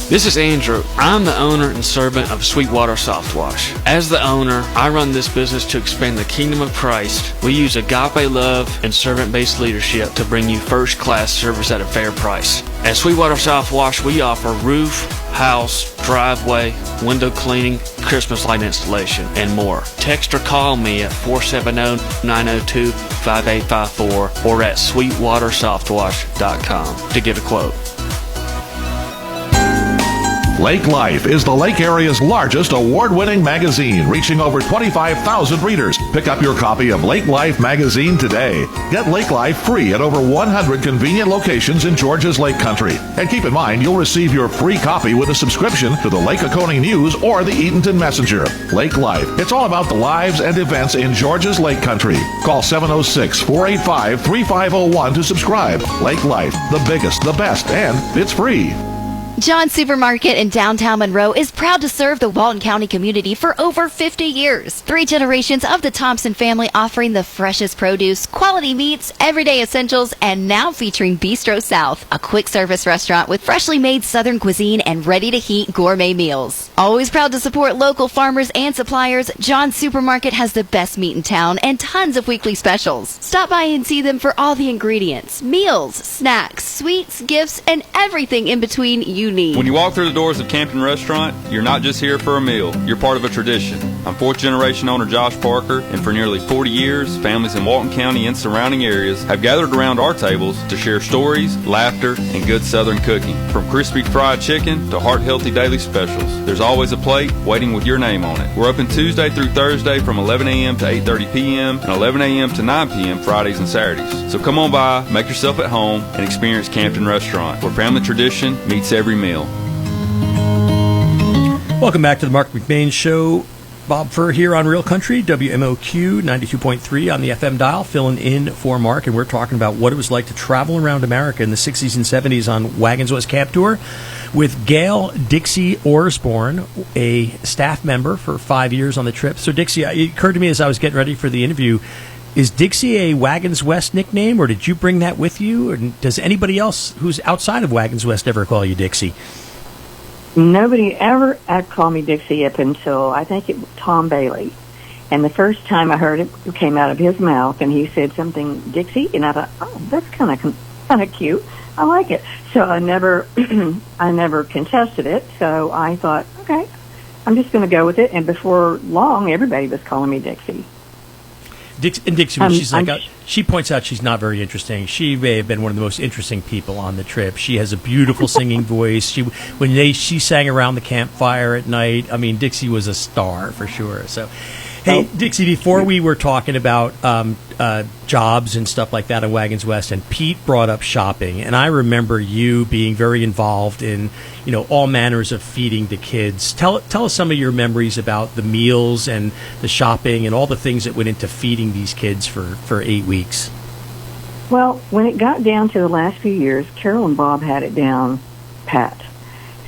S19: This is Andrew. I'm the owner and servant of Sweetwater Soft Wash. As the owner, I run this business to expand the kingdom of Christ. We use agape love and servant-based leadership to bring you first-class service at a fair price. At Sweetwater Soft Wash, we offer roof, house, driveway, window cleaning, Christmas light installation, and more. Text or call me at 470-902-5854 or at sweetwatersoftwash.com to get a quote.
S20: Lake Life is the Lake area's largest award-winning magazine, reaching over 25,000 readers. Pick up your copy of Lake Life magazine today. Get Lake Life free at over 100 convenient locations in Georgia's Lake Country. And keep in mind, you'll receive your free copy with a subscription to the Lake Oconee News or the Eatonton Messenger. Lake Life. It's all about the lives and events in Georgia's Lake Country. Call 706-485-3501 to subscribe. Lake Life, the biggest, the best, and it's free.
S21: John's Supermarket in downtown Monroe is proud to serve the Walton County community for over 50 years. 3 generations of the Thompson family offering the freshest produce, quality meats, everyday essentials, and now featuring Bistro South, a quick service restaurant with freshly made Southern cuisine and ready-to-heat gourmet meals. Always proud to support local farmers and suppliers, John's Supermarket has the best meat in town and tons of weekly specials. Stop by and see them for all the ingredients, meals, snacks, sweets, gifts, and everything in between you need.
S22: When you walk through the doors of Campton Restaurant, you're not just here for a meal, you're part of a tradition. I'm 4th generation owner Josh Parker, and for nearly 40 years, families in Walton County and surrounding areas have gathered around our tables to share stories, laughter, and good Southern cooking. From crispy fried chicken to heart-healthy daily specials, there's always a plate waiting with your name on it. We're open Tuesday through Thursday from 11 a.m. to 8:30 p.m. and 11 a.m. to 9 p.m. Fridays and Saturdays. So come on by, make yourself at home, and experience Campton Restaurant, where family tradition meets every meal.
S1: Welcome back to the Marc McMain Show. Bob Furr here on Real Country, WMOQ 92.3 on the FM dial, filling in for Mark, and we're talking about what it was like to travel around America in the 60s and 70s on Wagons West Camp Tour with Gail Dixie Orsborn, a staff member for 5 years on the trip. So, Dixie, it occurred to me as I was getting ready for the interview, is Dixie a Wagons West nickname, or did you bring that with you? Or does anybody else who's outside of Wagons West ever call you Dixie?
S16: Nobody ever called me Dixie up until, I think it was Tom Bailey. And the first time I heard it came out of his mouth, and he said something, Dixie, and I thought, oh, that's kind of cute. I like it. So I never contested it. So I thought, okay, I'm just going to go with it. And before long, everybody was calling me Dixie.
S1: Dixie, when she's like, she points out she's not very interesting. She may have been one of the most interesting people on the trip. She has a beautiful singing voice. She sang around the campfire at night. I mean, Dixie was a star for sure. So, hey, Dixie, before we were talking about jobs and stuff like that in Wagons West, and Pete brought up shopping, and I remember you being very involved in, all manners of feeding the kids. Tell us some of your memories about the meals and the shopping and all the things that went into feeding these kids for 8 weeks.
S16: Well, when it got down to the last few years, Carol and Bob had it down pat.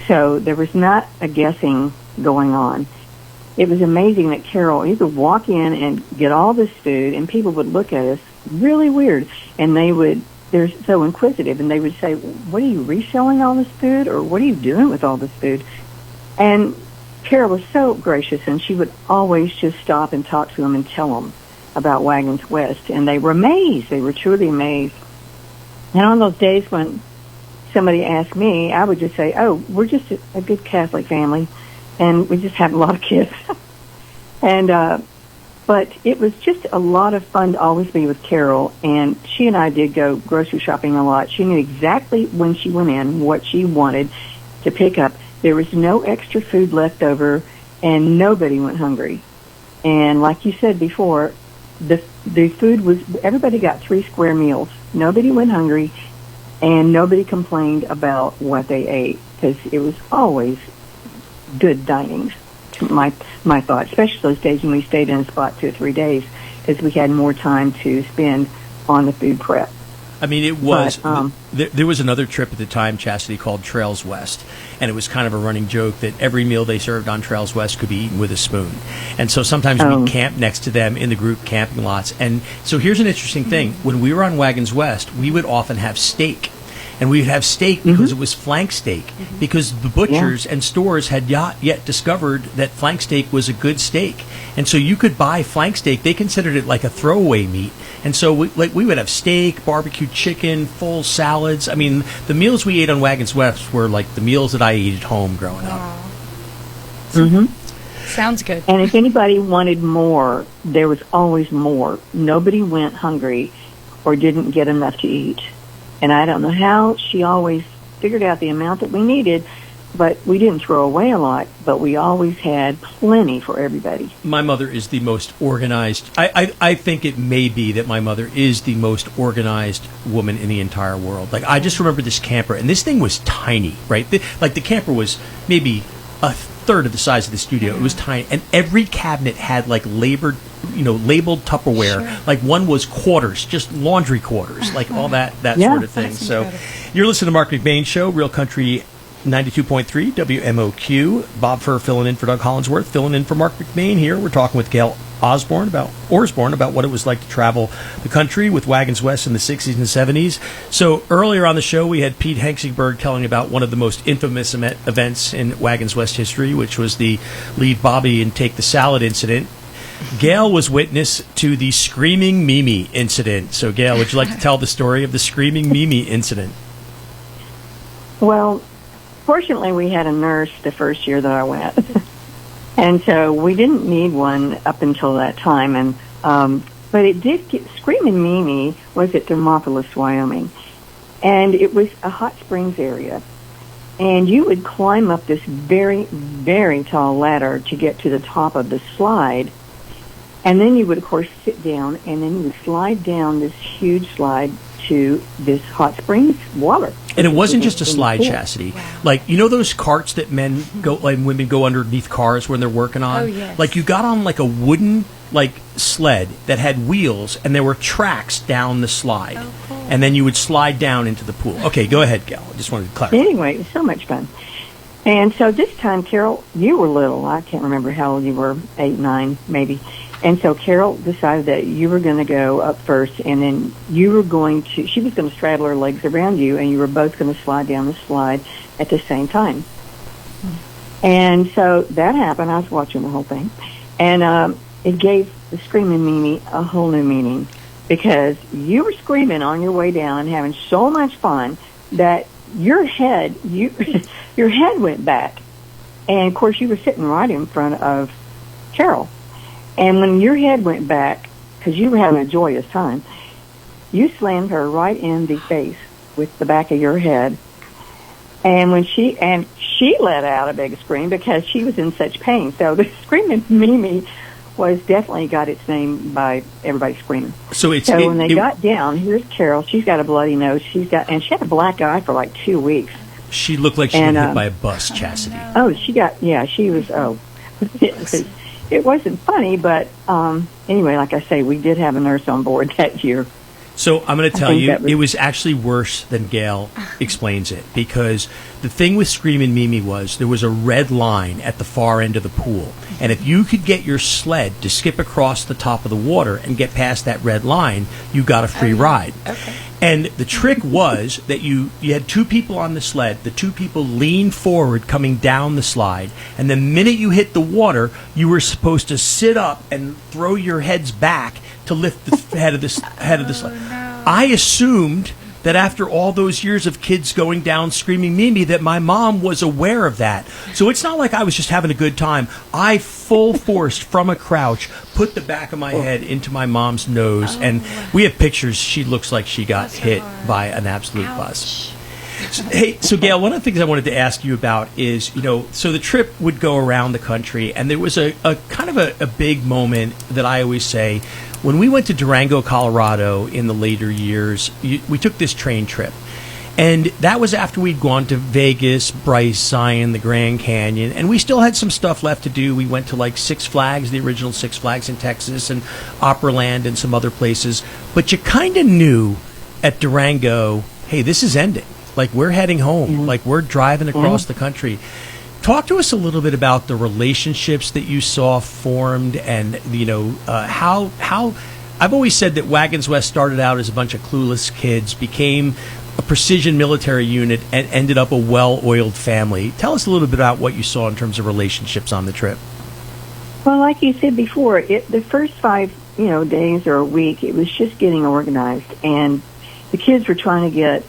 S16: So there was not a guessing going on. It was amazing that Carol, you could walk in and get all this food, and people would look at us really weird, and they're so inquisitive, and they would say, what are you reselling all this food, or what are you doing with all this food? And Carol was so gracious, and she would always just stop and talk to them and tell them about Wagons West, and they were amazed. They were truly amazed. And on those days when somebody asked me, I would just say, oh, we're just a good Catholic family, and we just have a lot of kids. But it was just a lot of fun to always be with Carol, and she and I did go grocery shopping a lot. She knew exactly when she went in what she wanted to pick up. There was no extra food left over, and nobody went hungry. And like you said before, the food was, everybody got 3 square meals. Nobody went hungry, and nobody complained about what they ate, because it was always good dining, my thought, especially those days when we stayed in a spot 2 or 3 days, because we had more time to spend on the food prep.
S1: I mean, it was, there was another trip at the time, Chastity, called Trails West, and it was kind of a running joke that every meal they served on Trails West could be eaten with a spoon. And so sometimes we'd camp next to them in the group camping lots. And so here's an interesting thing. When we were on Wagons West, we would often have steak. And we would have steak because it was flank steak, because the butchers and stores had not yet discovered that flank steak was a good steak. And so you could buy flank steak. They considered it like a throwaway meat. And so we would have steak, barbecue chicken, full salads. I mean, the meals we ate on Wagons West were like the meals that I ate at home growing up.
S2: Sounds good.
S16: And if anybody wanted more, there was always more. Nobody went hungry or didn't get enough to eat. And I don't know how she always figured out the amount that we needed, but we didn't throw away a lot, but we always had plenty for everybody.
S1: My mother is the most organized. I think it may be that my mother is the most organized woman in the entire world. Like, I just remember this camper, and this thing was tiny, right? The camper was maybe a third of the size of the studio. It was tiny, and every cabinet had like labeled Tupperware. Sure. Like one was quarters, just laundry quarters, like all that sort of thing. So, you're listening to Mark McMain Show, Real Country 92.3 WMOQ. Bob Furr filling in for Doug Hollinsworth, filling in for Mark McMain here. We're talking with Gail Osborne about what it was like to travel the country with Wagons West in the 60s and 70s. So earlier on the show, we had Pete Hengsingberg telling about one of the most infamous events in Wagons West history, which was the Leave Bobby and Take the Salad incident. Gail was witness to the Screaming Mimi incident. So Gail, would you like to tell the story of the Screaming Mimi incident?
S16: Well, fortunately, we had a nurse the first year that I went. And so we didn't need one up until that time. And but it did get, Screaming Mimi was at Thermopolis, Wyoming. And it was a hot springs area. And you would climb up this very, very tall ladder to get to the top of the slide. And then you would, of course, sit down, and then you would slide down this huge slide to this hot springs water.
S1: And it wasn't just a slide, Chastity. Like, you know those carts that men go, like women go underneath cars when they're working on?
S2: Oh, yes.
S1: Like, you got on like a wooden sled that had wheels, and there were tracks down the slide.
S2: Oh, cool.
S1: And then you would slide down into the pool. Okay, go ahead, Gal. I just wanted to clarify.
S16: Anyway, it was so much fun. And so this time, Carol, you were little. I can't remember how old you were, 8, 9, maybe. And so Carol decided that you were going to go up first, and then she was going to straddle her legs around you, and you were both going to slide down the slide at the same time. And so that happened. I was watching the whole thing. And it gave the Screaming Mimi a whole new meaning, because you were screaming on your way down and having so much fun that your head went back. And, of course, you were sitting right in front of Carol. And when your head went back, because you were having a joyous time, you slammed her right in the face with the back of your head. And when she let out a big scream because she was in such pain. So the Screaming Mimi was definitely got its name by everybody screaming.
S1: So
S16: when they got down, here's Carol. She's got a bloody nose. She had a black eye for like 2 weeks.
S1: She looked like she was hit by a bus, Chastity.
S16: Oh, she was. It wasn't funny, but anyway, like I say, we did have a nurse on board that year.
S1: So I'm going to tell
S16: think
S1: you,
S16: that was-
S1: it was actually worse than Gail explains it, because the thing with Screamin' Mimi was there was a red line at the far end of the pool, and if you could get your sled to skip across the top of the water and get past that red line, you got a free ride.
S2: Okay.
S1: And the trick was that you had two people on the sled. The two people leaned forward coming down the slide. And the minute you hit the water, you were supposed to sit up and throw your heads back to lift the head of the sled. I assumed that after all those years of kids going down Screaming Mimi that my mom was aware of that. So it's not like I was just having a good time. I full forced from a crouch put the back of my head into my mom's nose, and we have pictures. She looks like she got hit by an absolute bus. So Gail, one of the things I wanted to ask you about is, so the trip would go around the country, and there was a kind of a big moment that I always say. When we went to Durango, Colorado in the later years, we took this train trip. And that was after we'd gone to Vegas, Bryce, Zion, the Grand Canyon, and we still had some stuff left to do. We went to like Six Flags, the original Six Flags in Texas, and Operaland and some other places. But you kind of knew at Durango, hey, this is ending. Like, we're heading home. Like, we're driving across the country. Talk to us a little bit about the relationships that you saw formed, and how I've always said that Wagons West started out as a bunch of clueless kids, became a precision military unit, and ended up a well-oiled family. Tell us a little bit about what you saw in terms of relationships on the trip.
S16: Well, like you said before, the first 5 days or a week, it was just getting organized, and the kids were trying to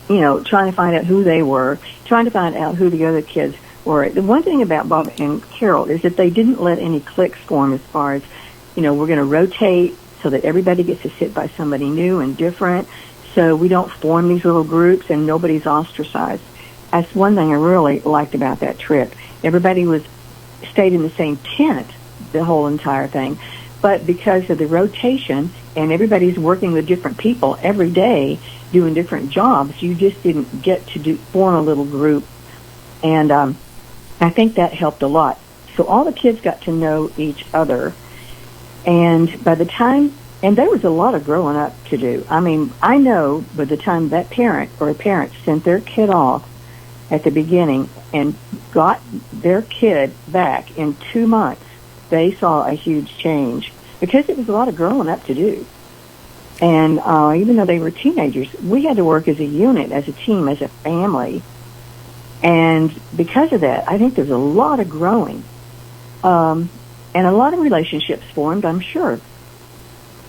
S16: find out who they were, trying to find out who the other kids were. The one thing about Bob and Carol is that they didn't let any cliques form as far as, we're going to rotate so that everybody gets to sit by somebody new and different, so we don't form these little groups and nobody's ostracized. That's one thing I really liked about that trip. Everybody stayed in the same tent the whole entire thing, but because of the rotation and everybody's working with different people every day doing different jobs, you just didn't get to form a little group. And I think that helped a lot. So all the kids got to know each other. And by the time, and there was a lot of growing up to do. I mean, I know by the time that parent or parents sent their kid off at the beginning and got their kid back in 2 months, they saw a huge change because it was a lot of growing up to do. And even though they were teenagers, we had to work as a unit, as a team, as a family. And because of that, I think there's a lot of growing. And a lot of relationships formed, I'm sure.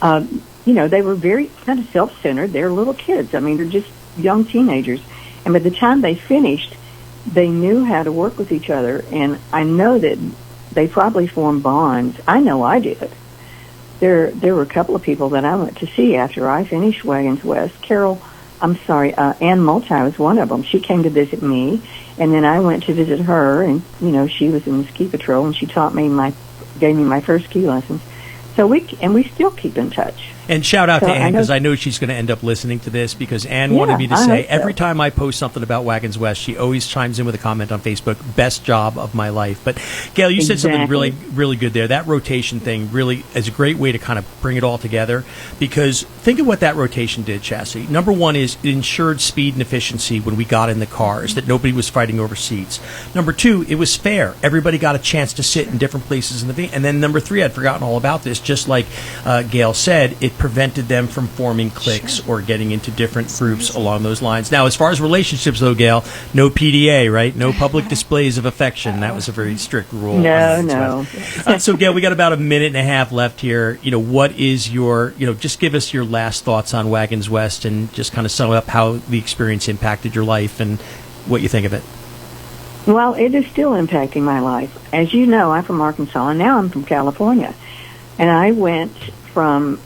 S16: They were very kind of self-centered. They're little kids. I mean, they're just young teenagers. And by the time they finished, they knew how to work with each other. And I know that they probably formed bonds. I know I did. There were a couple of people that I went to see after I finished Wagons West. Ann Multi was one of them. She came to visit me, and then I went to visit her, and, she was in the ski patrol, and she gave me my first ski lessons. So we still keep in touch.
S1: And shout out to Ann, because I know she's going to end up listening to this, because Ann wanted me to say every time I post something about Wagons West, she always chimes in with a comment on Facebook, best job of my life. But Gail, you said something really, really good there. That rotation thing really is a great way to kind of bring it all together, because think of what that rotation did, Chassie. Number one is it ensured speed and efficiency when we got in the cars, that nobody was fighting over seats. Number two, it was fair. Everybody got a chance to sit in different places in the van. And then number three, I'd forgotten all about this, just like Gail said, it prevented them from forming cliques or getting into different groups along those lines. Now, as far as relationships, though, Gail, no PDA, right? No public displays of affection. That was a very strict rule.
S16: No.
S1: So, Gail, we got about a minute and a half left here. What is your, just give us your last thoughts on Wagons West and just kind of sum up how the experience impacted your life and what you think of it.
S16: Well, it is still impacting my life. As you know, I'm from Arkansas, and now I'm from California. And I went from,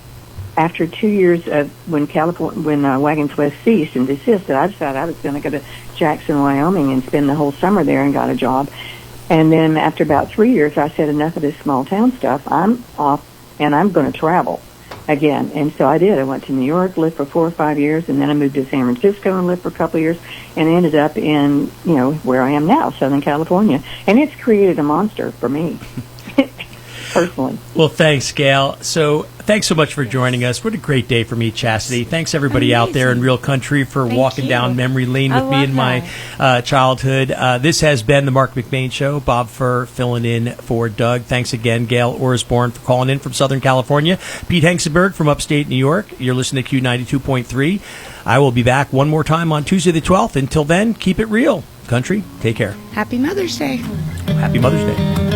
S16: after 2 years of when Wagons West ceased and desisted, I decided I was going to go to Jackson, Wyoming and spend the whole summer there and got a job. And then after about 3 years, I said, enough of this small town stuff. I'm off, and I'm going to travel again. And so I did. I went to New York, lived for 4 or 5 years, and then I moved to San Francisco and lived for a couple of years, and ended up in, where I am now, Southern California. And it's created a monster for me. personally.
S1: Well, thanks, Gail. So thanks so much for joining us. What a great day for me, Chastity. Thanks, everybody out there in Real Country for walking down memory lane with me in my childhood. This has been the Marc McMain Show. Bob Furr filling in for Doug. Thanks again, Gail Orsborn, for calling in from Southern California. Pete Hengstenberg from upstate New York. You're listening to Q92.3. I will be back one more time on Tuesday the 12th. Until then, keep it real. Country, take care.
S2: Happy Mother's Day.
S1: Happy Mother's Day.